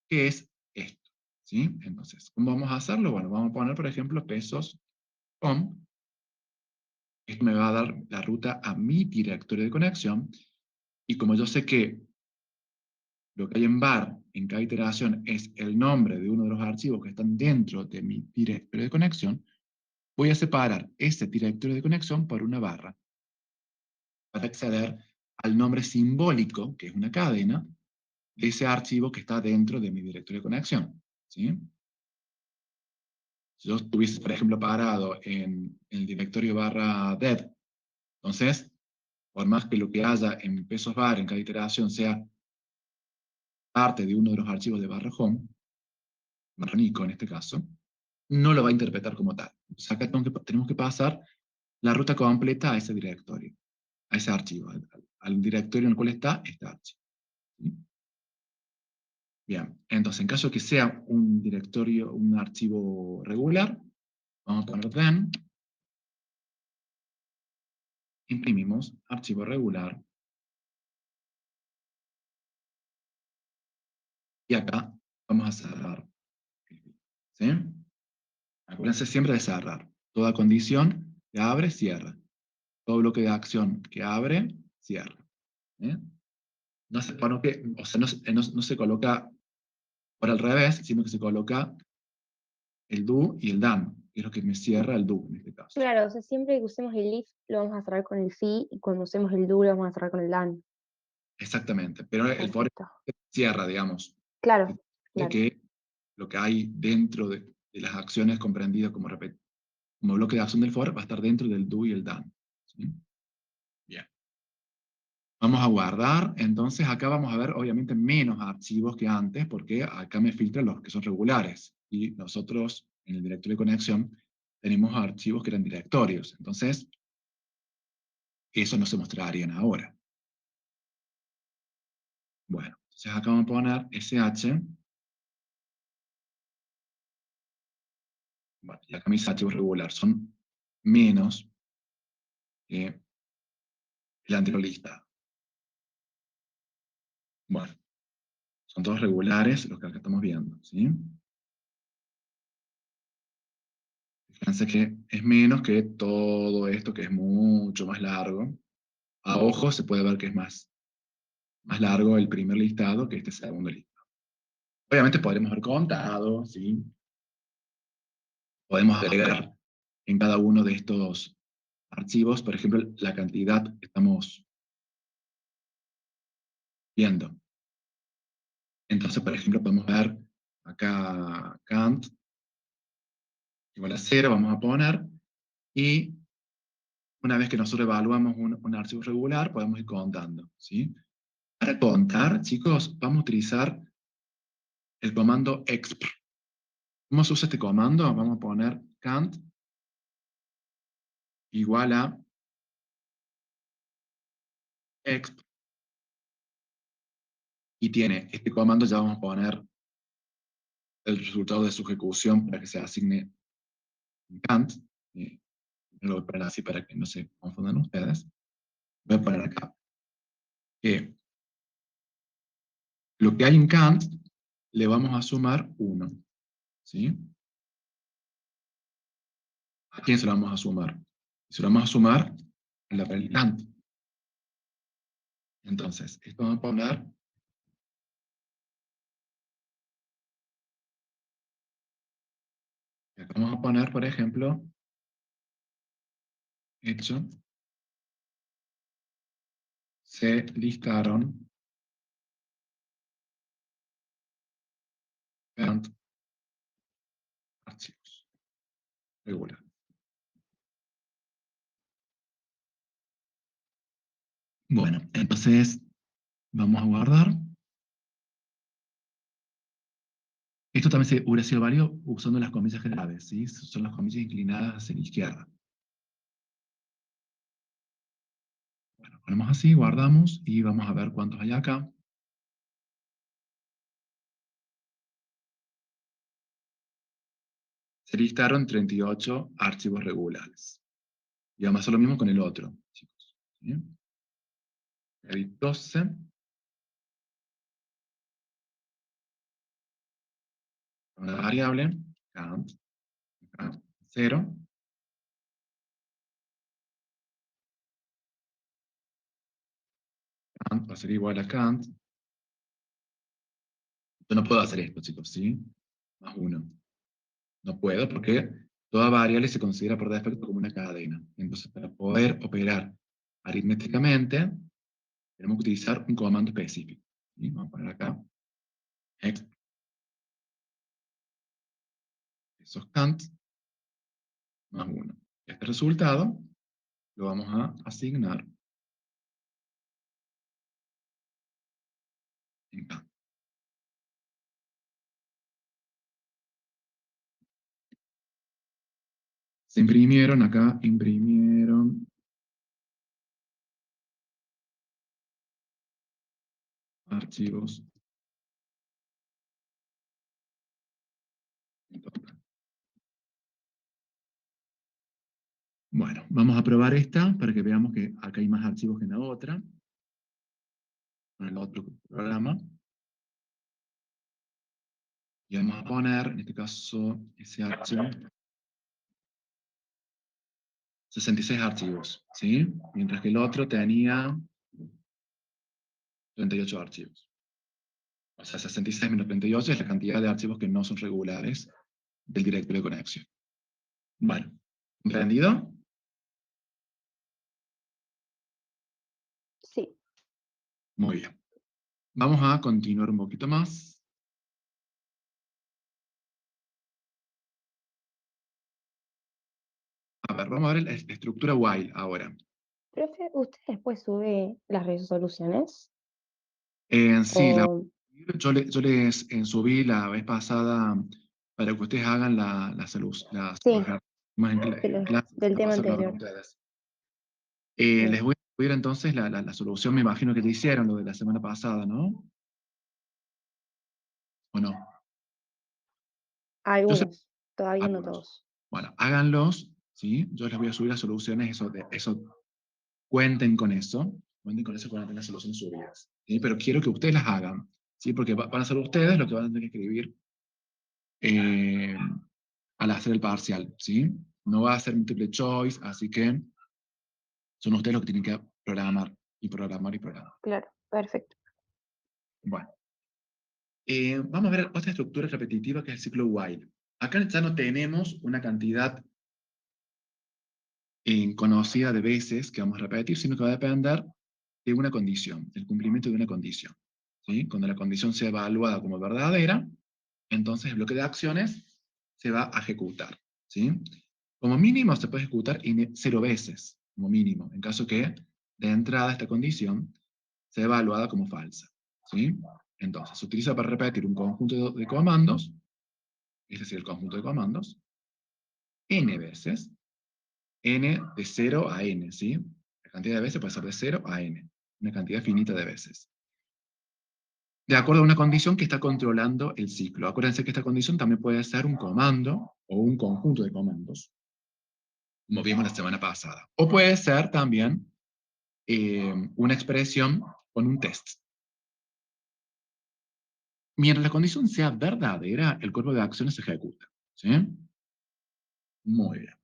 A: qué es esto. ¿Sí? Entonces, ¿cómo vamos a hacerlo? Bueno, vamos a poner, por ejemplo, pesos com. Esto me va a dar la ruta a mi directorio de conexión. Y como yo sé que lo que hay en var en cada iteración es el nombre de uno de los archivos que están dentro de mi directorio de conexión, voy a separar ese directorio de conexión por una barra para acceder al nombre simbólico, que es una cadena, de ese archivo que está dentro de mi directorio de conexión. ¿Sí? Si yo estuviese, por ejemplo, parado en el directorio barra dev, entonces, por más que lo que haya en pesos var en cada iteración sea parte de uno de los archivos de barra home, barra Nico en este caso, no lo va a interpretar como tal. Entonces acá tenemos que pasar la ruta completa a ese directorio, a ese archivo, al directorio en el cual está este archivo. ¿Sí? Bien, entonces en caso de que sea un directorio, un archivo regular, vamos a poner then, imprimimos archivo regular, y acá vamos a cerrar. ¿Sí? Acuérdense siempre de cerrar. Toda condición que abre, cierra. Todo bloque de acción que abre, cierra. ¿Eh? No se, bueno, o sea, no se coloca por al revés, sino que se coloca el do y el dan, que es lo que me cierra el do en este caso.
B: Claro, o sea, siempre que usemos el if lo vamos a cerrar con el sí y cuando usemos el do lo vamos a cerrar con el dan.
A: Exactamente, pero el for
B: Perfecto.
A: cierra, digamos,
B: Claro,
A: de
B: claro.
A: que lo que hay dentro de las acciones comprendidas como bloque de acción del for va a estar dentro del do y el dan. ¿Sí? Bien. Vamos a guardar, entonces acá vamos a ver obviamente menos archivos que antes, porque acá me filtran los que son regulares, y nosotros en el directorio de conexión tenemos archivos que eran directorios, entonces eso no se mostrarían ahora. Bueno, Entonces acá vamos a poner SH, bueno, y acá mis archivos regular son menos que el anterior listado. Bueno, son todos regulares los que acá estamos viendo, ¿sí? Fíjense que es menos que todo esto que es mucho más largo. A ojo se puede ver que es más largo el primer listado que este segundo listado. Obviamente podremos haber contado, ¿sí? Podemos agregar en cada uno de estos archivos, por ejemplo, la cantidad que estamos viendo. Entonces, por ejemplo, podemos ver acá count igual a 0, vamos a poner, y una vez que nosotros evaluamos un archivo regular, podemos ir contando, ¿sí? Para contar, chicos, vamos a utilizar el comando exp. ¿Cómo se usa este comando? Vamos a poner count igual a exp, y tiene este comando, ya vamos a poner el resultado de su ejecución para que se asigne en count. Lo voy a poner así para que no se confundan ustedes. Voy a poner acá que lo que hay en count le vamos a sumar 1. ¿Sí? ¿A quién se lo vamos a sumar? Se lo vamos a sumar a la variable count. Entonces, esto vamos a poner, acá vamos a poner, por ejemplo, hecho, se listaron count archivos regular. Bueno, entonces vamos a guardar. Esto también se hubiera sido válido usando las comillas generales, ¿sí? Son las comillas inclinadas hacia la izquierda. Bueno, ponemos así, guardamos y vamos a ver cuántos hay acá. Se listaron 38 archivos regulares. Y vamos a hacer lo mismo con el otro, chicos. ¿Sí? Hay 12. Una variable, count, acá, 0. Count va a ser igual a count. Yo no puedo hacer esto, chicos, ¿sí? Más 1. No puedo porque toda variable se considera por defecto como una cadena. Entonces, para poder operar aritméticamente, tenemos que utilizar un comando específico. ¿Sí? Vamos a poner acá, exp, esos count, más 1. Este resultado lo vamos a asignar en count. Se imprimieron acá, imprimieron archivos. Bueno, vamos a probar esta para que veamos que acá hay más archivos que en la otra, con el otro programa. Y vamos a poner, en este caso, SH, 66 archivos, ¿sí? Mientras que el otro tenía 38 archivos. O sea, 66 menos 38 es la cantidad de archivos que no son regulares del directorio de conexión. Bueno, ¿entendido?
B: Sí.
A: Muy bien. Vamos a continuar un poquito más. A ver, vamos a ver la estructura while ahora.
B: Profe, ¿usted después sube las resoluciones?
A: En sí,
B: O
A: yo les subí la vez pasada para que ustedes hagan
B: sí,
A: más en
B: pero
A: clase,
B: del
A: la
B: tema
A: paso a hablar con
B: anterior.
A: ustedes. Les
B: Bien.
A: voy a subir entonces la solución, me imagino que te hicieron lo de la semana pasada, ¿no? ¿O no? Yo sé
B: Algunos, todavía no
A: algunos.
B: todos.
A: Bueno, háganlos, ¿sí? Yo les voy a subir las soluciones, eso cuenten con eso cuando tengan las soluciones subidas, ¿sí? Pero quiero que ustedes las hagan, ¿sí? Porque van a ser ustedes los que van a tener que escribir eh, al hacer el parcial, ¿sí? No va a ser multiple choice, así que son ustedes los que tienen que programar y programar y programar.
B: Claro, perfecto.
A: Bueno, vamos a ver otra estructura repetitiva que es el ciclo while. Acá ya no tenemos una cantidad conocida de veces que vamos a repetir, sino que va a depender de una condición, del cumplimiento de una condición, ¿sí? Cuando la condición sea evaluada como verdadera, entonces el bloque de acciones se va a ejecutar, ¿sí? Como mínimo se puede ejecutar 0 veces, como mínimo, en caso que de entrada esta condición sea evaluada como falsa, ¿sí? Entonces se utiliza para repetir un conjunto de comandos, es decir, el conjunto de comandos, n veces, n de 0 a n, ¿sí? La cantidad de veces puede ser de 0 a n, una cantidad finita de veces. De acuerdo a una condición que está controlando el ciclo. Acuérdense que esta condición también puede ser un comando o un conjunto de comandos, como vimos la semana pasada. O puede ser también una expresión con un test. Mientras la condición sea verdadera, el cuerpo de acciones se ejecuta, ¿sí? Muy bien.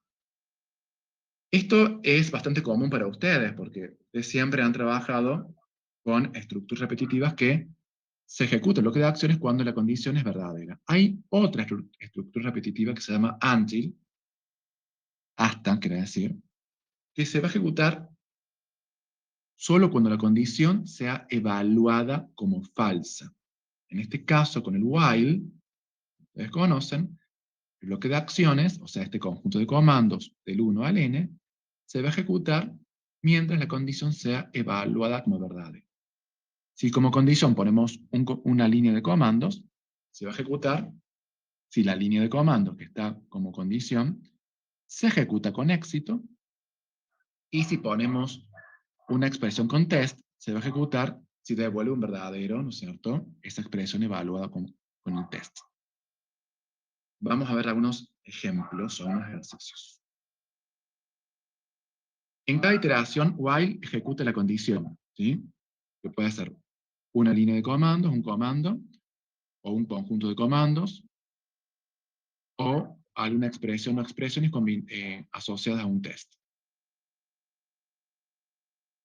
A: Esto es bastante común para ustedes, porque ustedes siempre han trabajado con estructuras repetitivas que se ejecuta el bloque de acciones cuando la condición es verdadera. Hay otra estructura repetitiva que se llama until, hasta, quiere decir, que se va a ejecutar solo cuando la condición sea evaluada como falsa. En este caso, con el while, ustedes conocen, el bloque de acciones, o sea, este conjunto de comandos del 1 al n, se va a ejecutar mientras la condición sea evaluada como verdadera. Si como condición ponemos una línea de comandos, se va a ejecutar si la línea de comandos que está como condición se ejecuta con éxito, y si ponemos una expresión con test, se va a ejecutar si devuelve un verdadero, ¿no es cierto?, esa expresión evaluada con el test. Vamos a ver algunos ejemplos o unos ejercicios. En cada iteración, while ejecuta la condición, ¿sí? Que puede ser una línea de comandos, un comando, o un conjunto de comandos, o alguna expresión o expresiones asociadas a un test.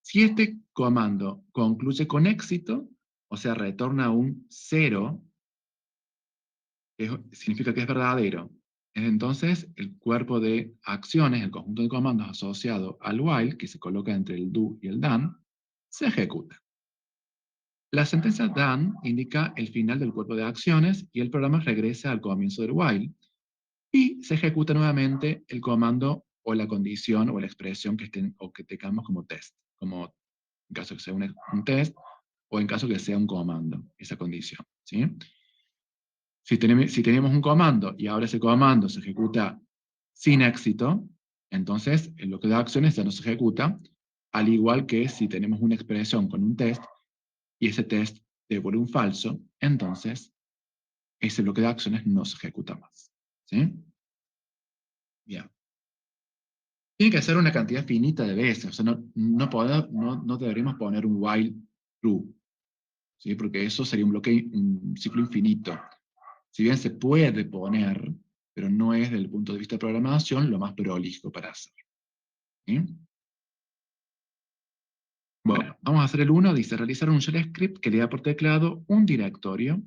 A: Si este comando concluye con éxito, o sea, retorna un 0, significa que es verdadero. Entonces, el cuerpo de acciones, el conjunto de comandos asociado al while, que se coloca entre el do y el done, se ejecuta. La sentencia done indica el final del cuerpo de acciones y el programa regresa al comienzo del while, y se ejecuta nuevamente el comando o la condición o la expresión que tengamos como test, como en caso que sea un test o en caso que sea un comando, esa condición, ¿sí? Si tenemos un comando y ahora ese comando se ejecuta sin éxito, entonces el bloque de acciones ya no se ejecuta, al igual que si tenemos una expresión con un test y ese test devuelve un falso, entonces ese bloque de acciones no se ejecuta más, ¿sí? Bien. Tiene que ser una cantidad finita de veces, o sea, no deberíamos poner un while true, ¿sí? Porque eso sería un ciclo infinito. Si bien se puede poner, pero no es desde el punto de vista de programación lo más prolijo para hacer, ¿sí? Bueno, vamos a hacer el uno. Dice realizar un shell script que lea por teclado un directorio.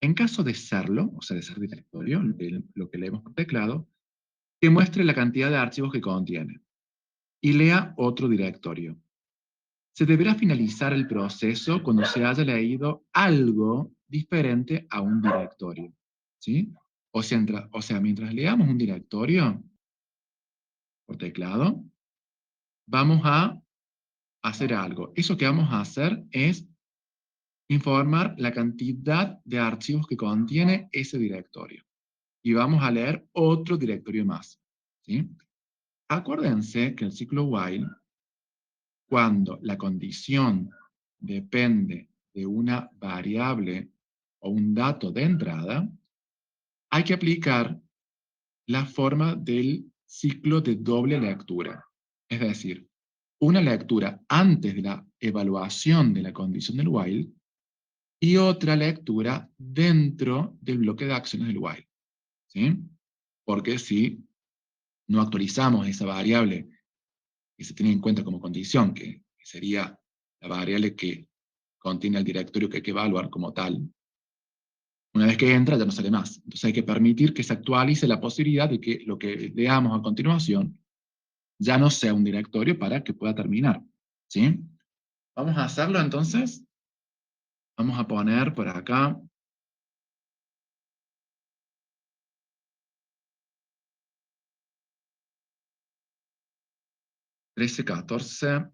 A: En caso de serlo, o sea, de ser directorio, lo que leemos por teclado, que muestre la cantidad de archivos que contiene y lea otro directorio. Se deberá finalizar el proceso cuando se haya leído algo diferente a un directorio, ¿sí? O sea, mientras leamos un directorio por teclado, vamos a hacer algo. Eso que vamos a hacer es informar la cantidad de archivos que contiene ese directorio. Y vamos a leer otro directorio más, ¿sí? Acuérdense que el ciclo while, cuando la condición depende de una variable o un dato de entrada, hay que aplicar la forma del ciclo de doble lectura. Es decir, una lectura antes de la evaluación de la condición del while y otra lectura dentro del bloque de acciones del while. ¿Sí? Porque si no actualizamos esa variable que se tiene en cuenta como condición, que sería la variable que contiene el directorio que hay que evaluar como tal, una vez que entra ya no sale más. Entonces hay que permitir que se actualice la posibilidad de que lo que veamos a continuación ya no sea un directorio para que pueda terminar. ¿Sí? Vamos a hacerlo entonces. Vamos a poner por acá 13, 14.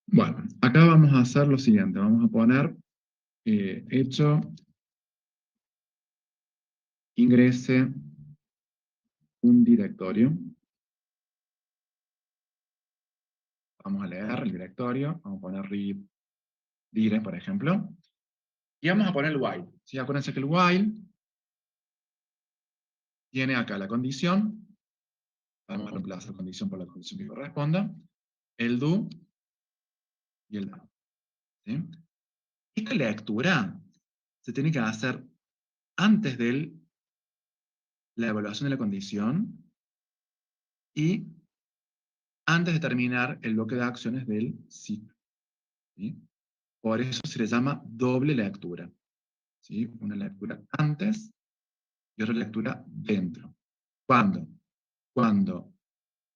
A: Bueno, acá vamos a hacer lo siguiente. Vamos a poner hecho ingrese un directorio. Vamos a leer el directorio. Vamos a poner read dire, por ejemplo. Y vamos a poner el while. ¿Sí? Acuérdense que el while tiene acá la condición. Vamos a reemplazar la condición por la condición que corresponda. El do y el down. ¿Sí? Esta lectura se tiene que hacer antes de la evaluación de la condición y antes de terminar el bloque de acciones del ciclo. ¿Sí? Por eso se le llama doble lectura. ¿Sí? Una lectura antes y otra lectura dentro. ¿Cuándo? Cuando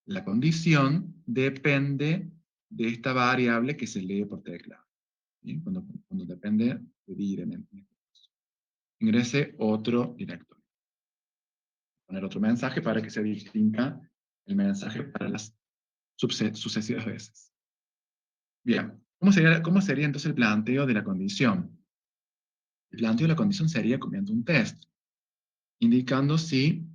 A: la condición depende de esta variable que se lee por tecla. ¿Sí? Cuando depende de dir en este caso. Ingrese otro directorio. Poner otro mensaje para que se distinga el mensaje para las sucesivas veces. Bien, ¿cómo sería entonces el planteo de la condición? El planteo de la condición sería comiendo un test, indicando si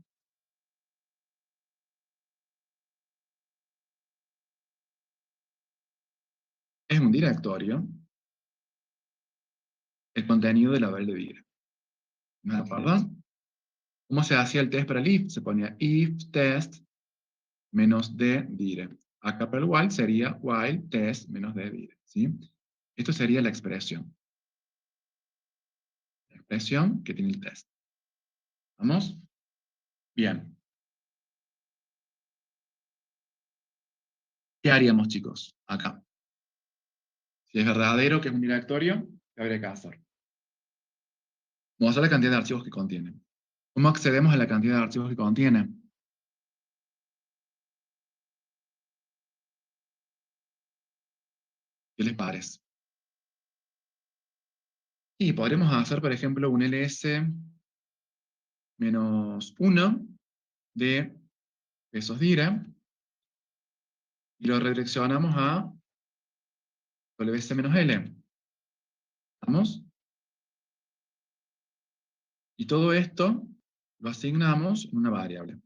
A: es un directorio el contenido de la variable dir. ¿Me acuerdo? ¿Cómo se hacía el test para el if? Se ponía if test menos d dire. Acá para el while sería while test menos d dire. ¿Sí? Esto sería la expresión. La expresión que tiene el test. ¿Vamos? Bien. ¿Qué haríamos, chicos? Acá. Si es verdadero que es un directorio, ¿qué habría que hacer? Vamos a la cantidad de archivos que contiene. ¿Cómo accedemos a la cantidad de archivos que contiene? ¿Qué les parece? Y podremos hacer, por ejemplo, un ls menos 1 de pesos dire y lo redireccionamos a ws menos l. ¿Vamos? Y todo esto lo asignamos en una variable.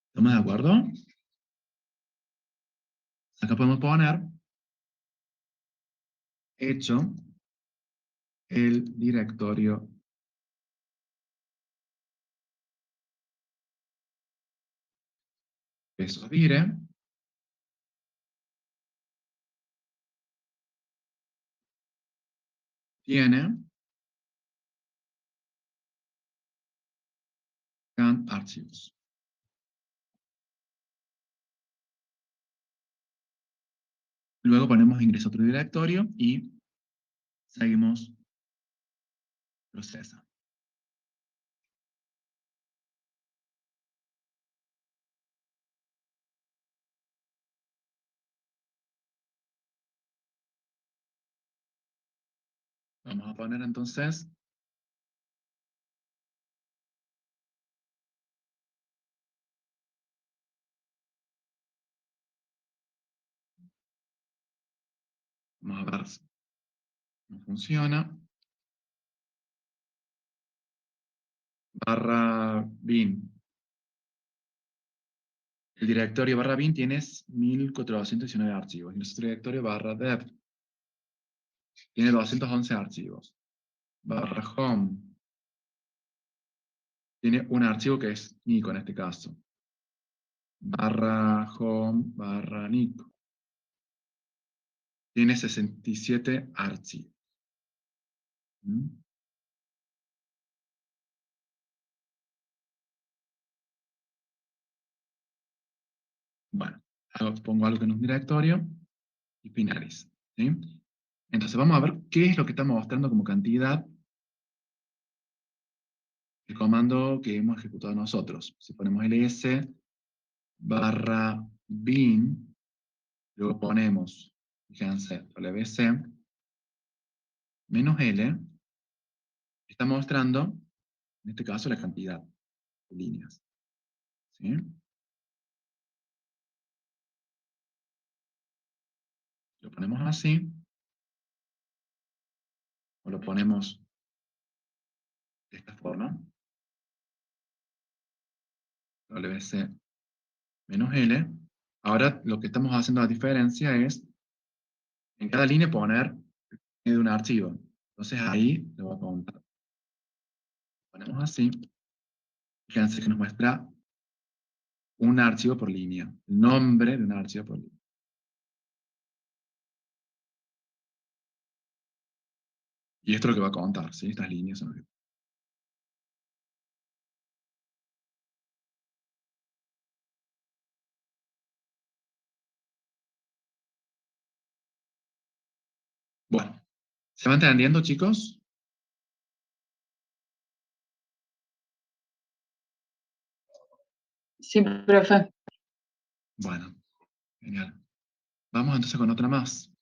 A: ¿Estamos de acuerdo? Acá podemos poner hecho el directorio pesos dire tiene cant archivos. Luego ponemos ingreso a otro directorio y seguimos procesando. Vamos a poner entonces, vamos a ver si no funciona. Barra bin. El directorio barra bin tiene 1419 archivos. Y nuestro directorio barra dev tiene 211 archivos. Barra home tiene un archivo que es Nico en este caso. Barra home barra Nico tiene 67 archivos. ¿Mm? Bueno, pongo algo en un directorio y finalizo. ¿Sí? Entonces vamos a ver qué es lo que está mostrando como cantidad el comando que hemos ejecutado nosotros. Si ponemos ls barra bin, luego ponemos, fíjense, wc menos l, está mostrando, en este caso, la cantidad de líneas. ¿Sí? Lo ponemos así, o lo ponemos de esta forma, wc menos l. Ahora lo que estamos haciendo la diferencia es en cada línea poner de un archivo. Entonces ahí lo voy a contar. Ponemos así, fíjense que nos muestra un archivo por línea, el nombre de un archivo por línea. Y esto es lo que va a contar, ¿sí? Estas líneas son lo que... Bueno, ¿se va entendiendo, chicos?
C: Sí, profe.
A: Bueno, genial. Vamos entonces con otra más.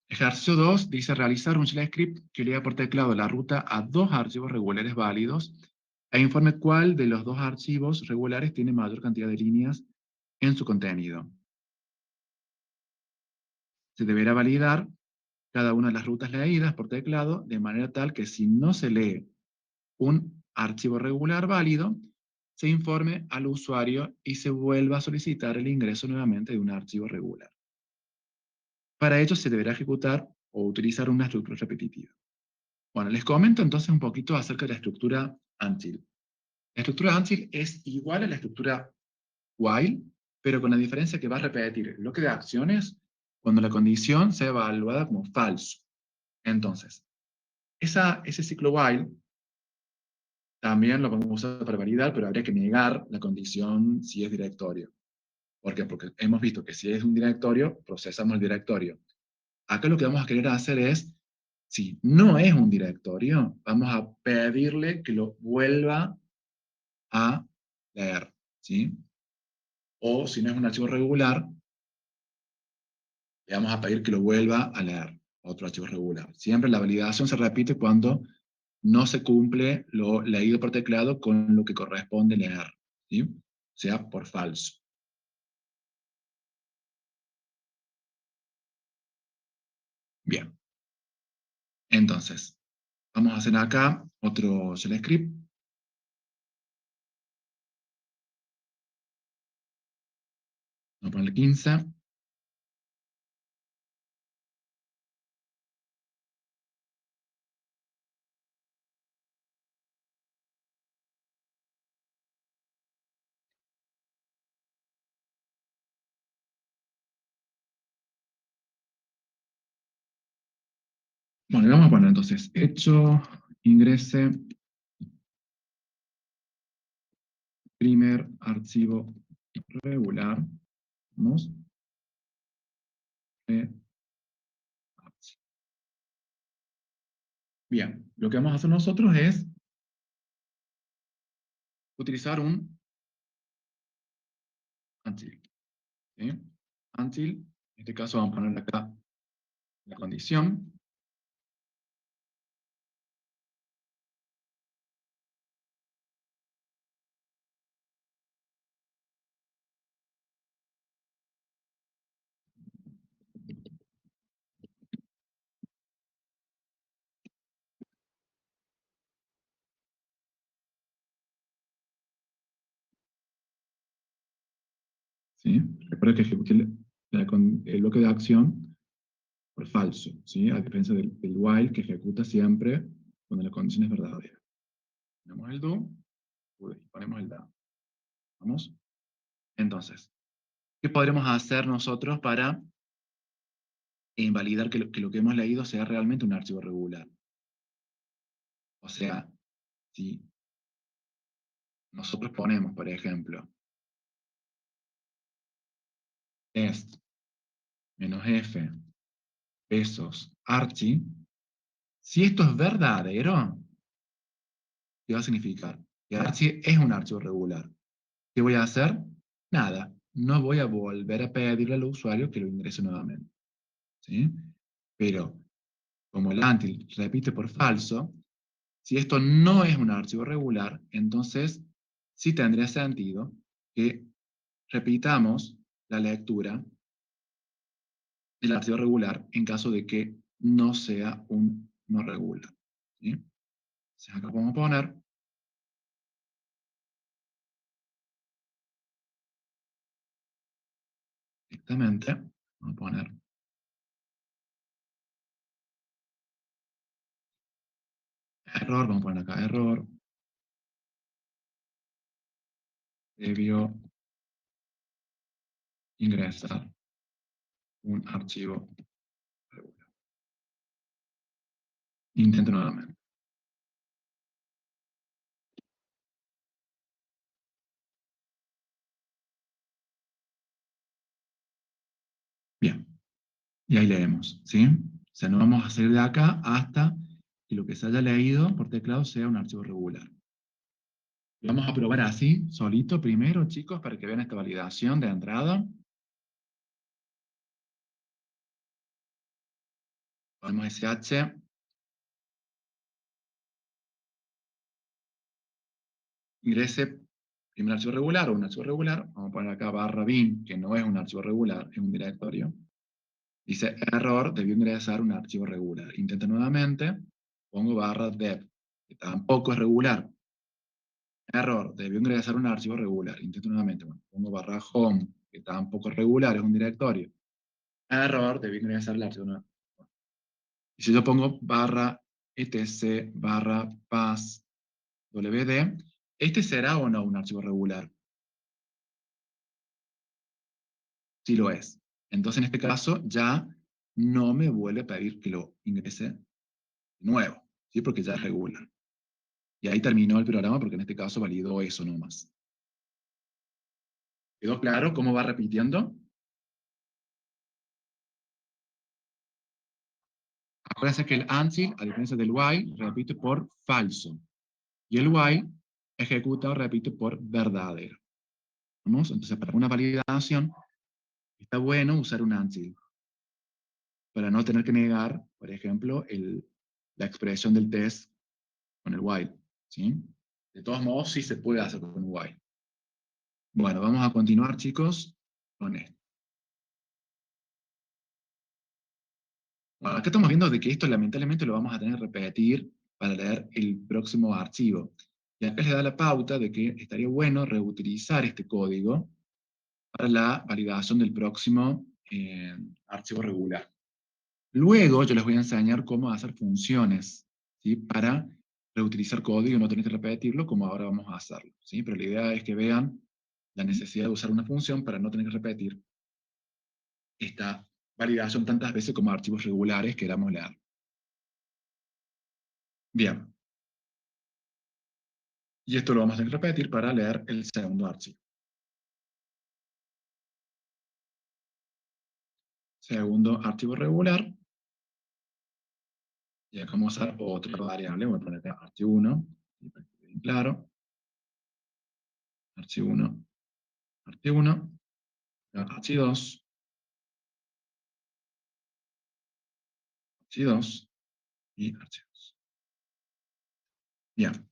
A: Ejercicio 2 dice realizar un shell script que lea por teclado la ruta a dos archivos regulares válidos e informe cuál de los dos archivos regulares tiene mayor cantidad de líneas en su contenido. Se deberá validar cada una de las rutas leídas por teclado de manera tal que si no se lee un archivo regular válido, se informe al usuario y se vuelva a solicitar el ingreso nuevamente de un archivo regular. Para ello se deberá ejecutar o utilizar una estructura repetitiva. Bueno, les comento entonces un poquito acerca de la estructura Ansible. La estructura Ansible es igual a la estructura while, pero con la diferencia que va a repetir el bloque de acciones cuando la condición sea evaluada como falso. Entonces, ese ciclo while también lo podemos usar para validar, pero habría que negar la condición si es directorio. ¿Por qué? Porque hemos visto que si es un directorio, procesamos el directorio. Acá lo que vamos a querer hacer es, si no es un directorio, vamos a pedirle que lo vuelva a leer, ¿sí? O si no es un archivo regular, le vamos a pedir que lo vuelva a leer, otro archivo regular. Siempre la validación se repite cuando no se cumple lo leído por teclado con lo que corresponde leer, ¿sí? O sea, por falso. Bien, entonces, vamos a hacer acá otro shell script. Vamos a ponerle 15. Bueno, y vamos a poner entonces, hecho, ingrese, primer archivo regular. Vamos. Bien, lo que vamos a hacer nosotros es utilizar un Ansible. ¿sí? Until, en este caso vamos a poner acá la condición, ¿sí? Recuerda que ejecute el bloque de acción por falso, ¿sí? A diferencia del while que ejecuta siempre cuando la condición es verdadera. Ponemos el do, y ponemos el da. ¿Vamos? Entonces, ¿qué podremos hacer nosotros para invalidar que lo que hemos leído sea realmente un archivo regular? O sea, si nosotros ponemos, por ejemplo, test menos f pesos archi, si esto es verdadero, ¿qué va a significar? Que archi es un archivo regular. ¿Qué voy a hacer? Nada. No voy a volver a pedirle al usuario que lo ingrese nuevamente. ¿Sí? Pero, como el until repite por falso, si esto no es un archivo regular, entonces sí tendría sentido que repitamos la lectura del archivo regular en caso de que no sea un no regular. ¿Sí? Entonces acá podemos poner directamente, vamos a poner error, vamos a poner acá error, debió ingresar un archivo regular. Intento nuevamente. Bien, y ahí leemos, ¿sí? O sea, no vamos a salir de acá hasta que lo que se haya leído por teclado sea un archivo regular. Vamos a probar así, solito primero, chicos, para que vean esta validación de entrada. Ponemos sh, ingrese primer archivo regular o un archivo regular. Vamos a poner acá barra bin, que no es un archivo regular, es un directorio. Dice error, debió ingresar un archivo regular. Intento nuevamente, pongo barra dev, que tampoco es regular. Error, debió ingresar un archivo regular. Intento nuevamente, bueno, pongo barra home, que tampoco es regular, es un directorio. Error, debió ingresar el archivo nuevo. Y si yo pongo barra etc barra pass wd, ¿este será o no un archivo regular? Sí lo es. Entonces en este caso ya no me vuelve a pedir que lo ingrese de nuevo, ¿sí? Porque ya es regular. Y ahí terminó el programa porque en este caso validó eso nomás. ¿Quedó claro cómo va repitiendo? Acuérdense que el until, a diferencia del while, repite por falso. Y el while ejecuta o repite por verdadero. ¿Vamos? Entonces, para una validación, está bueno usar un until. Para no tener que negar, por ejemplo, la expresión del test con el while. ¿Sí? De todos modos, sí se puede hacer con un while. Bueno, vamos a continuar, chicos, con esto. Bueno, acá estamos viendo de que esto lamentablemente lo vamos a tener que repetir para leer el próximo archivo. Y acá les da la pauta de que estaría bueno reutilizar este código para la validación del próximo archivo regular. Luego yo les voy a enseñar cómo hacer funciones, ¿sí? Para reutilizar código y no tener que repetirlo como ahora vamos a hacerlo, ¿sí? Pero la idea es que vean la necesidad de usar una función para no tener que repetir esta validación tantas veces como archivos regulares queramos leer. Bien, y esto lo vamos a tener que repetir para leer el segundo archivo. Segundo archivo regular, y acá vamos a usar otra variable, voy a poner acá archivo 1, para que quede bien claro, archivo 1, archivo 1, archivos, archivos y archivos. Bien.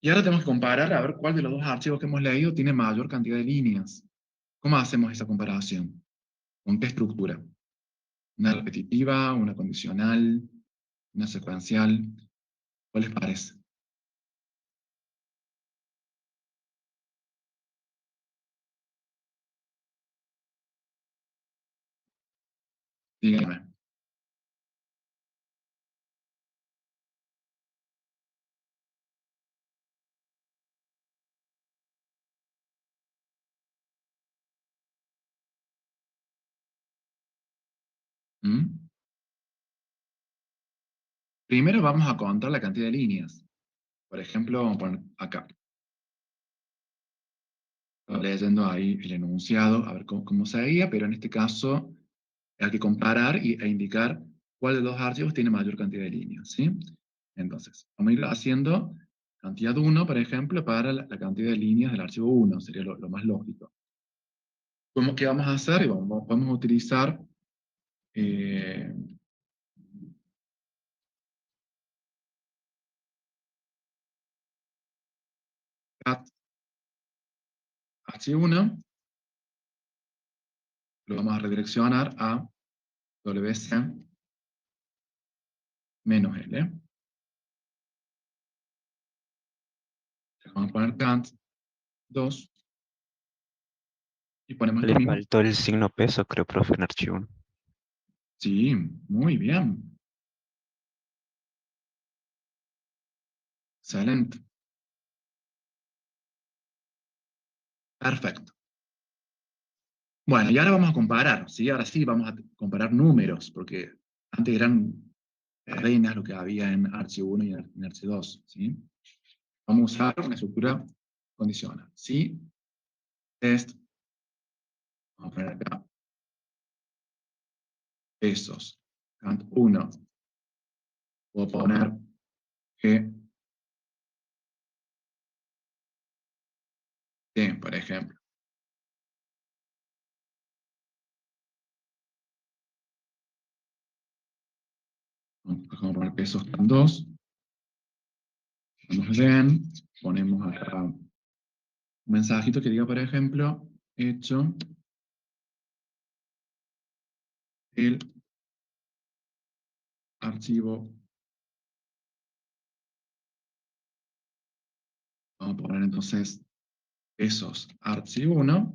A: Y ahora tenemos que comparar a ver cuál de los dos archivos que hemos leído tiene mayor cantidad de líneas. ¿Cómo hacemos esa comparación? ¿Con qué estructura? ¿Una repetitiva, una condicional, una secuencial? ¿Cuál les parece? Díganme. ¿Mm? Primero vamos a contar la cantidad de líneas. Por ejemplo, vamos a poner acá. Estoy leyendo ahí el enunciado, a ver cómo se veía, pero en este caso hay que comparar e indicar cuál de los archivos tiene mayor cantidad de líneas, ¿sí? Entonces, vamos a ir haciendo cantidad 1, por ejemplo, para la cantidad de líneas del archivo 1, sería lo más lógico. ¿Qué vamos a hacer? Vamos a utilizar eh, cat h1, lo vamos a redireccionar a wc -l. Vamos a poner cant 2 y ponemos lo
C: Le
A: mismo.
C: faltó el signo peso, creo, profe, en archivo 1.
A: Sí, muy bien. Excelente. Perfecto. Bueno, y ahora vamos a comparar, ¿sí? Ahora sí vamos a comparar números, porque antes eran reinas lo que había en archivo 1 y en archivo 2, ¿sí? Vamos a usar una estructura condicional, ¿sí? Test, vamos a poner acá, pesos, cant 1, puedo poner que, por ejemplo, vamos a poner pesos cant 2, vamos bien, ponemos acá un mensajito que diga, por ejemplo, hecho el archivo, vamos a poner entonces pesos archivo 1,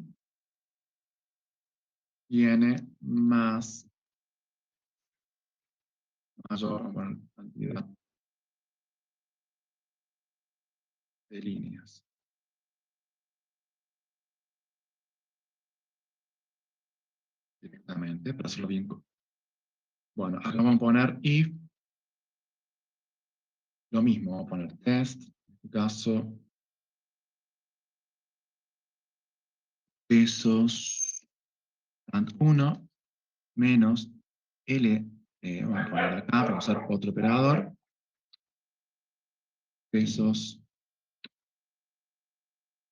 A: tiene mayor, vamos a poner cantidad de líneas directamente, para hacerlo bien. Bueno, acá vamos a poner if, lo mismo, vamos a poner test, en este caso, pesos ant 1 menos L, vamos a poner acá para usar otro operador, pesos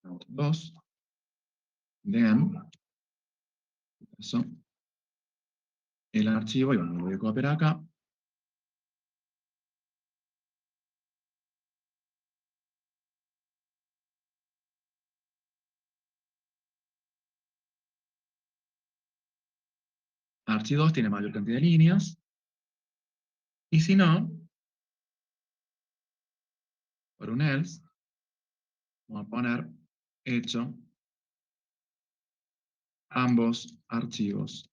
A: ant 2, then, eso, el archivo, y bueno, lo voy a copiar acá, archivo 2 tiene mayor cantidad de líneas, y si no, por un else, vamos a poner hecho, ambos archivos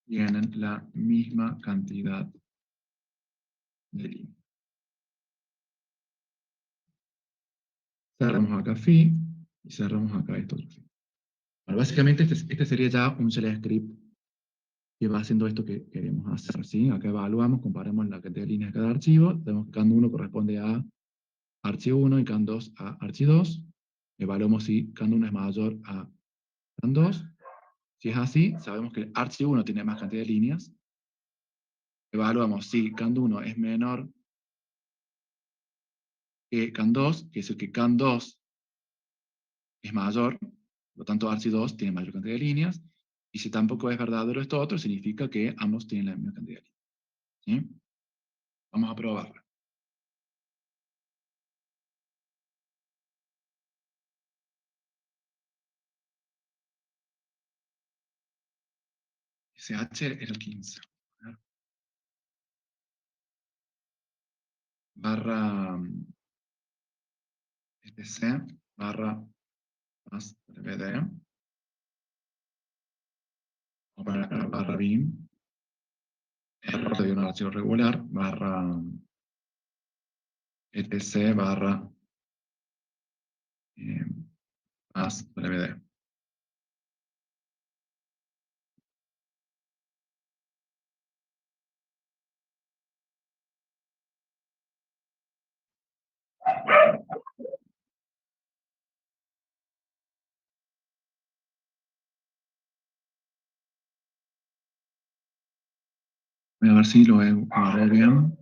A: tienen la misma cantidad de líneas. Cerramos acá phi y cerramos acá esto otro phi. Bueno, básicamente este sería ya un shell script que va haciendo esto que queremos hacer, ¿sí? Acá evaluamos, comparamos la cantidad de líneas de cada archivo, tenemos que CAN1 corresponde a archivo 1 y CAN2 a archivo 2, evaluamos si CAN1 es mayor a CAN2, si es así, sabemos que el archivo 1 tiene más cantidad de líneas, evaluamos si CAN1 es menor que CAN2, que es el que CAN2 es mayor, por lo tanto archivo 2 tiene mayor cantidad de líneas, Y si tampoco es verdadero esto otro, significa que ambos tienen la misma cantidad de líneas. ¿Sí? Vamos a probarlo. SH era el 15. Barra etc barra más BD, o barra bin, error de un archivo regular, barra etc barra eh, más BD. Voy a ver si lo hago bien.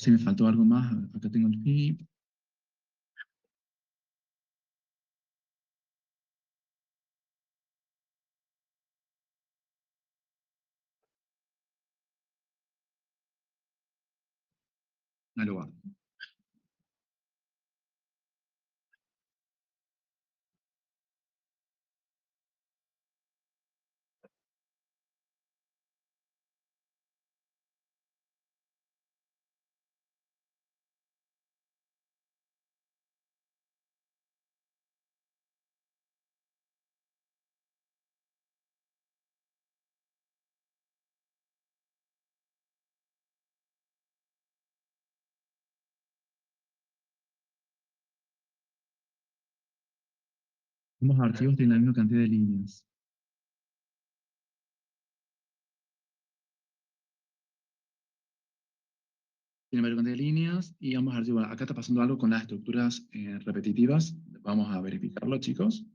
A: Si me faltó algo más, acá tengo el feed. Ahí lo guardo. Ambos archivos tienen la misma cantidad de líneas. Tienen la misma cantidad de líneas y ambos archivos. Acá está pasando algo con las estructuras repetitivas. Vamos a verificarlo, chicos.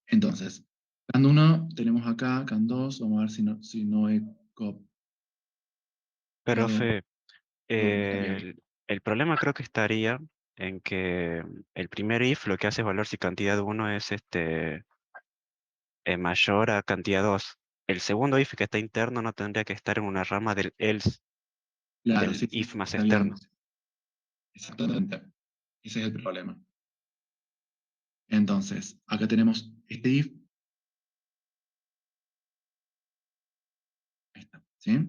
A: Entonces, CAN 1 tenemos acá, CAN 2, vamos a ver si no he copiado.
C: Profe,
A: Daniel.
C: el problema creo que estaría en que el primer if lo que hace es evaluar si cantidad uno es mayor a cantidad 2. El segundo if que está interno no tendría que estar en una rama del else,
A: Claro,
C: del
A: sí, sí,
C: if más
A: está bien.
C: externo.
A: Exactamente. Ese es el problema. Entonces, acá tenemos este if. Ahí está, ¿sí?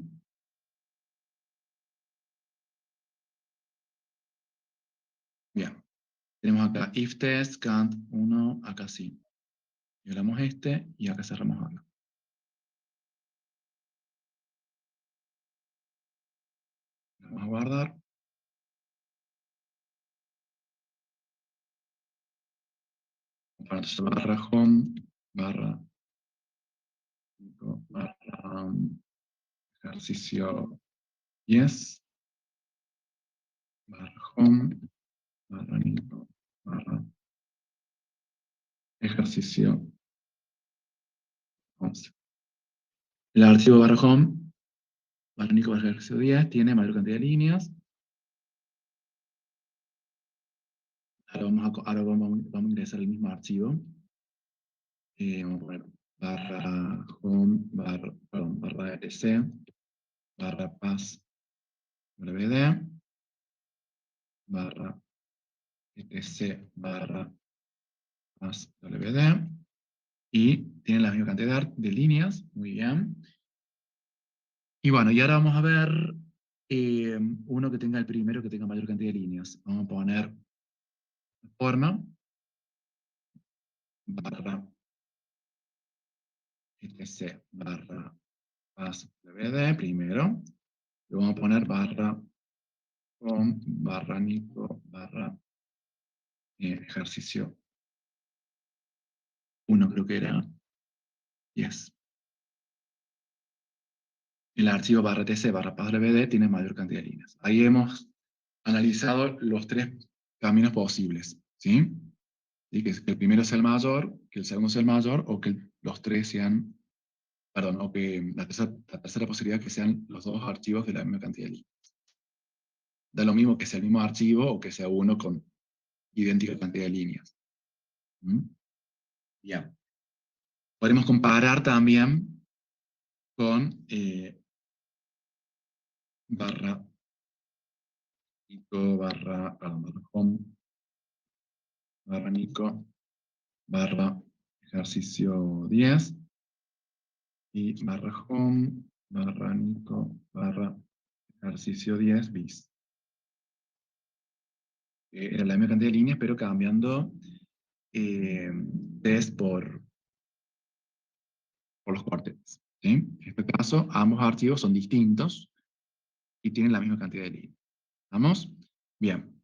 A: Bien. Tenemos acá if test, cant 1, acá sí. Violamos este y acá cerramos algo. Vamos a guardar. Entonces, barra home, barra, barra ejercicio 10, barra home, barra Nico, barra ejercicio 11. El archivo barra home, barra Nico, barra ejercicio 10, tiene mayor cantidad de líneas. Ahora vamos a ingresar el mismo archivo. Vamos a poner barra home, barra, perdón, barra etc, barra pass wd, barra etc, barra pass wd, y tiene la misma cantidad de líneas, muy bien. Y bueno, y ahora vamos a ver uno que tenga el primero que tenga mayor cantidad de líneas. Vamos a poner forma, barra etc, barra passwd primero, le vamos a poner barra home, barra Nico, barra ejercicio 1 creo que era, yes. El archivo barra tc barra passwd tiene mayor cantidad de líneas. Ahí hemos analizado los tres caminos posibles, ¿sí? Y que el primero sea el mayor, que el segundo sea el mayor, o que los tres sean, perdón, o que la tercera posibilidad que sean los dos archivos de la misma cantidad de líneas. Da lo mismo que sea el mismo archivo o que sea uno con idéntica cantidad de líneas. ¿Mm? Bien. Podemos comparar también con barra Nico, perdón, barra home, barra Nico, barra ejercicio 10 y barra home, barra Nico, barra ejercicio 10 bis. Era la misma cantidad de líneas, pero cambiando test por los cuartetos. ¿Sí? En este caso, ambos archivos son distintos y tienen la misma cantidad de líneas. ¿Vamos? Bien.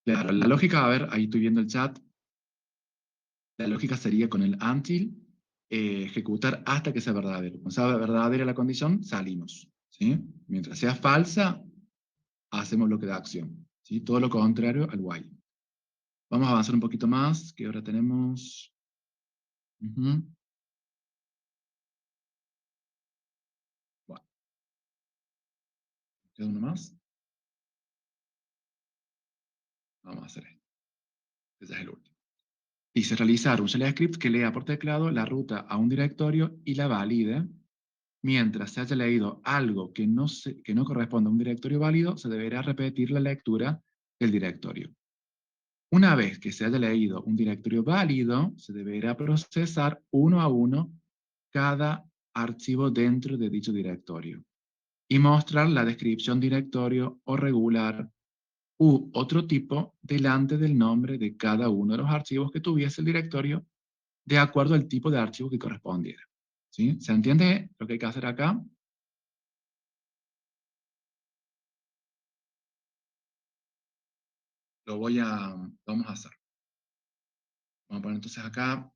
A: Claro, la lógica, a ver, ahí estoy viendo el chat. La lógica sería con el until, ejecutar hasta que sea verdadero. Cuando sea verdadera la condición, salimos. ¿Sí? Mientras sea falsa, hacemos bloque de acción. ¿Sí? Todo lo contrario al while. Vamos a avanzar un poquito más, que ahora tenemos... Ujú. Bueno, queda uno más. Vamos a hacer esto. Ese es el último. Dice realizar un shell script que lea por teclado la ruta a un directorio y la valide. Mientras se haya leído algo que no corresponda a un directorio válido, se deberá repetir la lectura del directorio. Una vez que se haya leído un directorio válido, se deberá procesar uno a uno cada archivo dentro de dicho directorio y mostrar la descripción directorio o regular u otro tipo delante del nombre de cada uno de los archivos que tuviese el directorio de acuerdo al tipo de archivo que correspondiera. ¿Sí? ¿Se entiende lo que hay que hacer acá? Vamos a hacer. Vamos a poner entonces acá,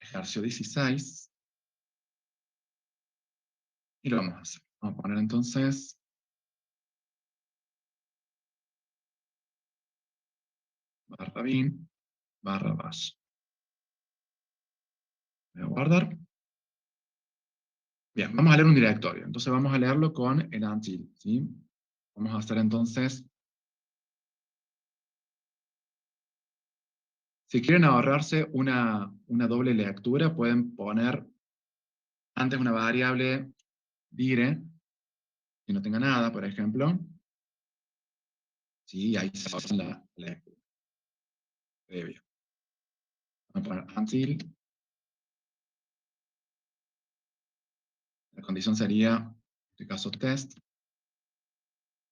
A: ejercicio 16, y lo vamos a hacer. Vamos a poner entonces, barra bin, barra bash. Voy a guardar. Bien, vamos a leer un directorio. Entonces vamos a leerlo con el until, ¿sí? Vamos a hacer entonces, si quieren ahorrarse una doble lectura, pueden poner antes una variable dire, que no tenga nada, por ejemplo. Sí, ahí se pasa la lectura previa. Vamos a poner until. La condición sería, en este caso, test,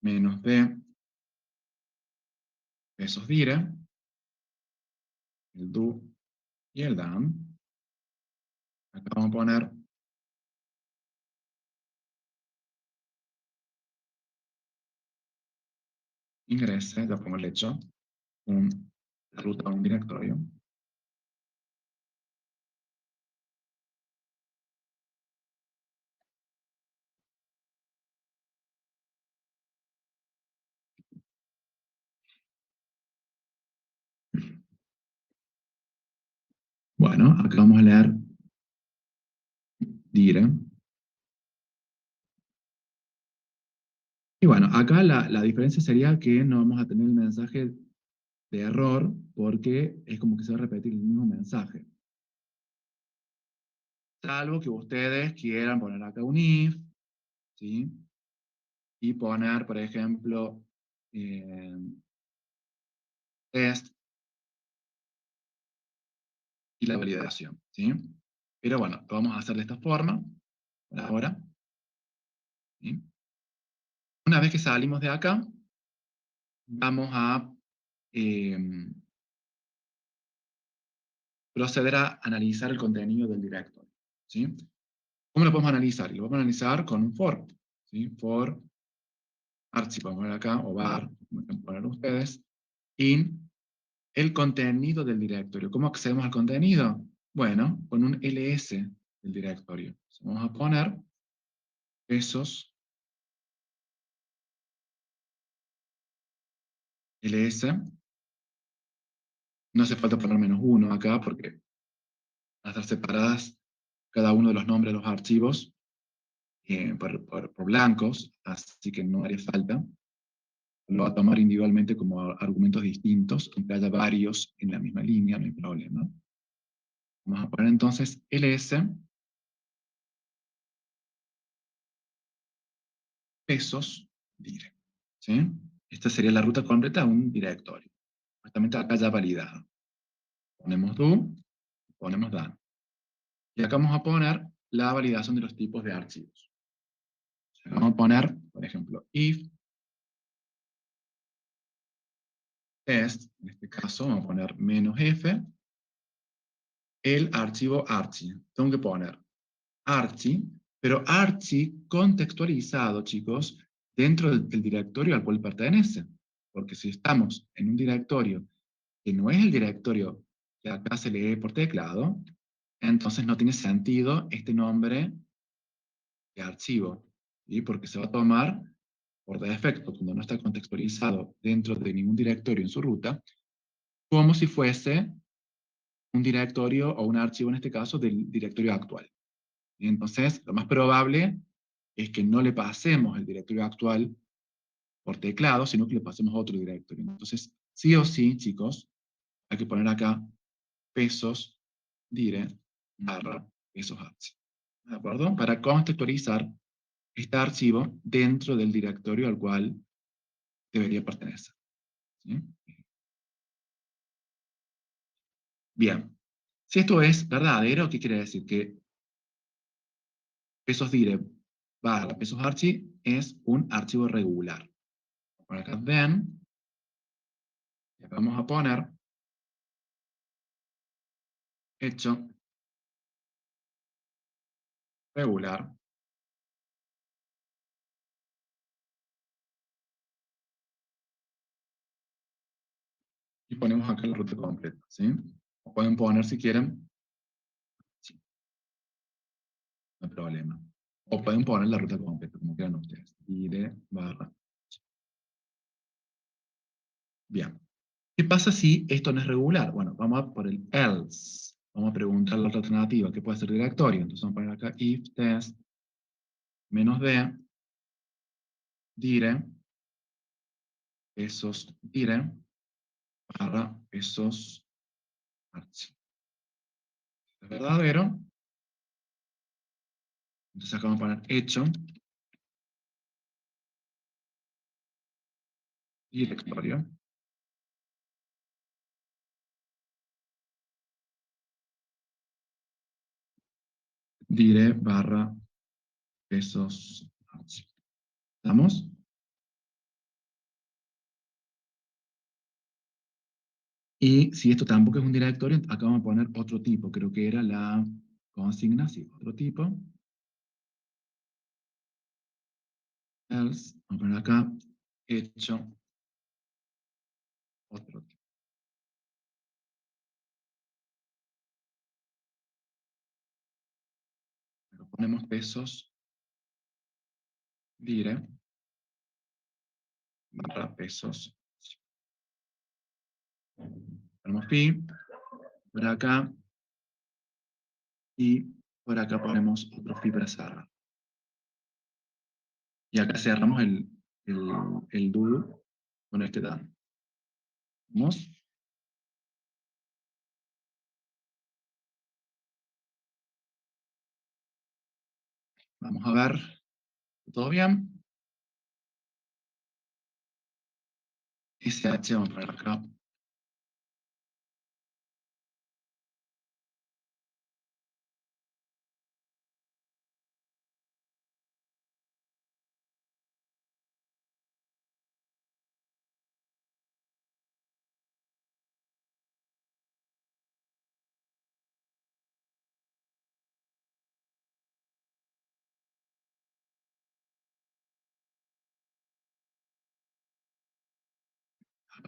A: menos d, esos dire, el do y el done. Acá vamos a poner ingrese, ya pongo el hecho, la ruta a un directorio. Bueno, acá vamos a leer dire. Y bueno, acá la diferencia sería que no vamos a tener el mensaje de error porque es como que se va a repetir el mismo mensaje. Salvo que ustedes quieran poner acá un if, ¿sí? Y poner, por ejemplo, test y la validación, ¿sí? Pero bueno, lo vamos a hacer de esta forma, por ahora. ¿Sí? Una vez que salimos de acá, vamos a proceder a analizar el contenido del directorio, ¿sí? ¿Cómo lo podemos analizar? Lo vamos a analizar con un for, ¿sí? For archi, podemos poner acá, o var, como pueden poner ustedes, in el contenido del directorio. ¿Cómo accedemos al contenido? Bueno, con un ls del directorio. Vamos a poner esos ls. No hace falta poner -1 acá porque van a estar separadas cada uno de los nombres de los archivos por blancos, así que no haría falta. Lo va a tomar individualmente como argumentos distintos, aunque haya varios en la misma línea, no hay problema. Vamos a poner entonces ls pesos dire. ¿Sí? Esta sería la ruta completa a un directorio. Justamente acá ya validado. Ponemos do, ponemos done. Y acá vamos a poner la validación de los tipos de archivos. O sea, vamos a poner, por ejemplo, if test, en este caso vamos a poner -f, el archivo archi. Tengo que poner archi, pero archi contextualizado, chicos, dentro del directorio al cual pertenece. Porque si estamos en un directorio que no es el directorio que acá se lee por teclado, entonces no tiene sentido este nombre de archivo, ¿sí? Porque se va a tomar por defecto, cuando no está contextualizado dentro de ningún directorio en su ruta, como si fuese un directorio o un archivo, en este caso, del directorio actual. Y entonces, lo más probable es que no le pasemos el directorio actual por teclado, sino que le pasemos a otro directorio. Entonces, sí o sí, chicos, hay que poner acá pesos dire barra pesos archi. ¿De acuerdo? Para contextualizar este archivo dentro del directorio al cual debería pertenecer. ¿Sí? Bien. Si esto es verdadero, ¿qué quiere decir? Que pesos dire barra pesos archi es un archivo regular. Por acá then, le vamos a poner hecho regular y ponemos acá la ruta completa, ¿sí? O pueden poner si quieren, sí, no hay problema. O pueden poner la ruta completa, como quieran ustedes. Dire barra. Bien. ¿Qué pasa si esto no es regular? Bueno, vamos a por el else. Vamos a preguntar la otra alternativa, que puede ser directorio. Entonces vamos a poner acá if test -d dire pesos dire barra pesos archi. ¿Es verdadero? Entonces acá vamos a poner hecho directorio. Dire barra pesos archi. ¿Estamos? Y si esto tampoco es un directorio, acá vamos a poner otro tipo. Creo que era la consigna, sí, otro tipo. Else, vamos a poner acá, hecho, otro tipo. Pero ponemos pesos, dire, barra pesos. Ponemos pi, por acá, y por acá ponemos otro pi para cerrar. Y acá cerramos el do con este dan. ¿Vamos? Vamos a ver, ¿todo bien? SH, vamos a poner acá.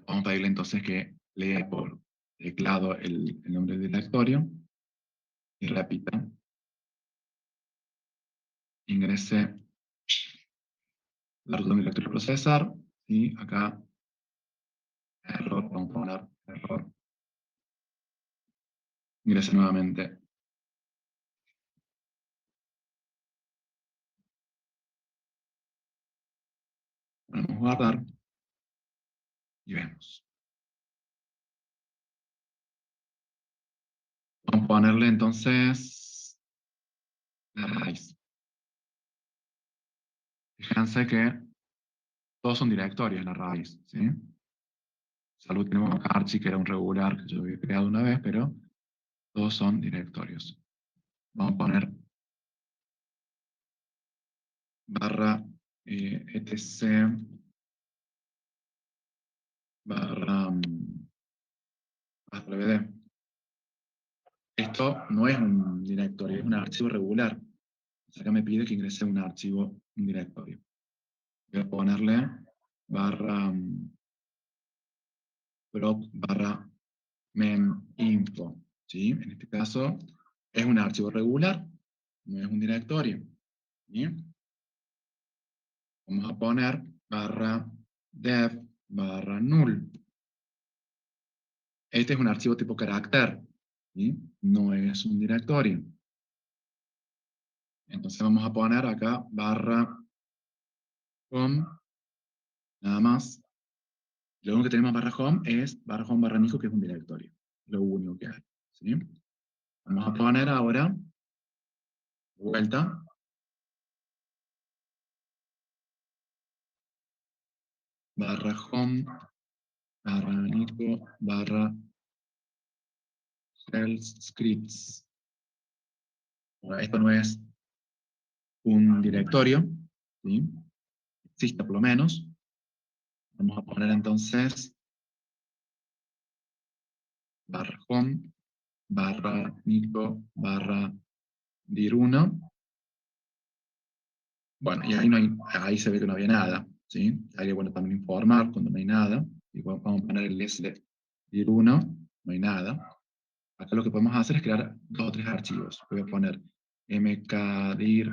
A: Vamos a pedirle entonces que lea por teclado el nombre del directorio y repita, ingrese la ruta del directorio procesar, y acá error, vamos a poner error, ingrese nuevamente. Ponemos guardar y vemos. Vamos a ponerle entonces la raíz. Fíjense que todos son directorios la raíz, ¿sí? Salud tenemos acá Archie, que era un regular que yo había creado una vez, pero todos son directorios. Vamos a poner barra etc barra wd. Esto no es un directorio, es un archivo regular. Acá me pide que ingrese un archivo, un directorio. Voy a ponerle barra proc barra meninfo, ¿sí? En este caso es un archivo regular, no es un directorio. ¿Sí? Vamos a poner barra dev barra null. Este es un archivo tipo carácter, ¿sí? No es un directorio. Entonces vamos a poner acá barra home, nada más. Lo único que tenemos barra home barra Nico, que es un directorio. Lo único que hay. ¿Sí? Vamos a poner ahora, vuelta, barra home, barra Nico, barra health scripts. Ahora, esto no es un directorio, ¿sí? Existe por lo menos. Vamos a poner entonces barra home, barra Nico, barra dir1. Bueno, y ahí, no hay, ahí se ve que no había nada, ¿sí? Hay que, bueno, también informar cuando no hay nada. Y vamos a poner el s de dir1, no hay nada. Acá lo que podemos hacer es crear 2 o 3 archivos. Voy a poner mkdir,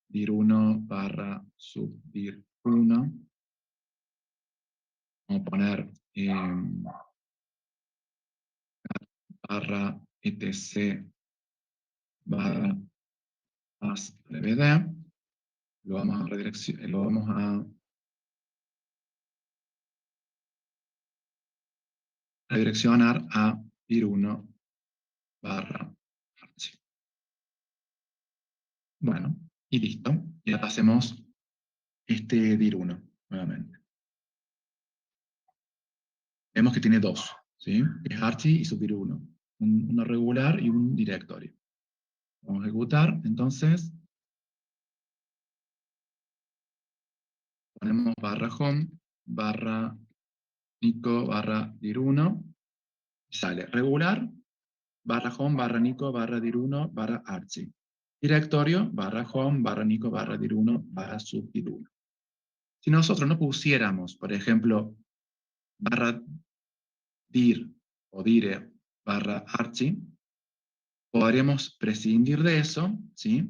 A: dir1 barra subdir1. Vamos a poner barra etc barra asdvd. Lo vamos a redireccionar a dir1 barra archivo. Bueno, y listo. Y ahora pasemos este dir1 nuevamente. Vemos que tiene 2, ¿sí? Es archi y subdir1. Uno regular y un directorio. Vamos a ejecutar, entonces, ponemos barra home, barra nico, barra dir1, y sale regular, barra home, barra nico, barra dir1, barra archi. Directorio, barra home, barra nico, barra dir1, barra subdir1. Si nosotros no pusiéramos, por ejemplo, barra dir o dire barra archi, podríamos prescindir de eso, ¿sí?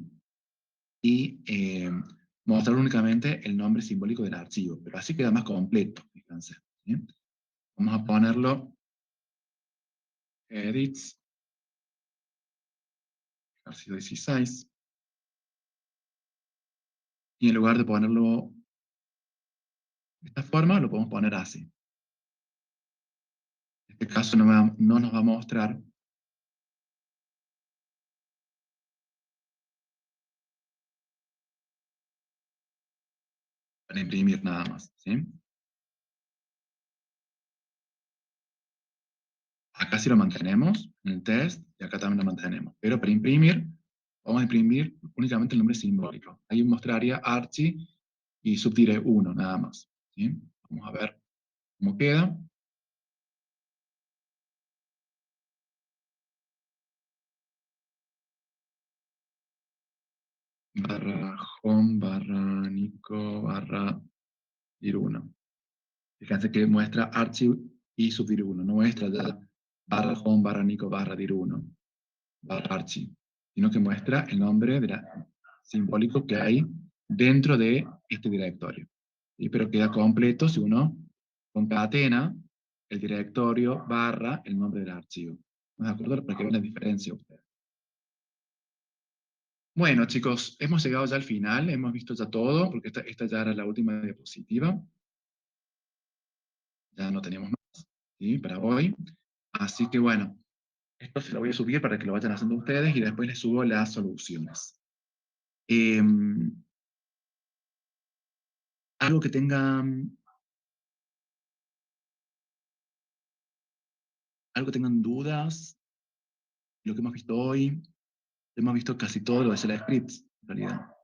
A: Y mostrar únicamente el nombre simbólico del archivo, pero así queda más completo, fíjense, ¿sí? Vamos a ponerlo edits, ejercicio 16, y en lugar de ponerlo de esta forma, lo podemos poner así. En este caso no nos va a mostrar para imprimir nada más, ¿sí? Acá sí lo mantenemos en el test, y acá también lo mantenemos. Pero para imprimir, vamos a imprimir únicamente el nombre simbólico. Ahí mostraría archi y subtire 1, nada más, ¿sí? Vamos a ver cómo queda. Barra home, barra nico, barra dir1. Fíjense que muestra archive y subdir 1, no muestra ya barra home, barra Nico, barra dir 1, barra archive, sino que muestra el nombre simbólico que hay dentro de este directorio. ¿Sí? Pero queda completo si uno concatena el directorio barra el nombre del archivo. ¿De acuerdo? Para que vean la diferencia ustedes. Bueno, chicos, hemos llegado ya al final, hemos visto ya todo, porque esta ya era la última diapositiva. Ya no tenemos más, ¿sí? Para hoy. Así que bueno, esto se lo voy a subir para que lo vayan haciendo ustedes y después les subo las soluciones. Algo que tengan dudas, lo que hemos visto hoy, hemos visto casi todo lo de Shell Scripts, en realidad.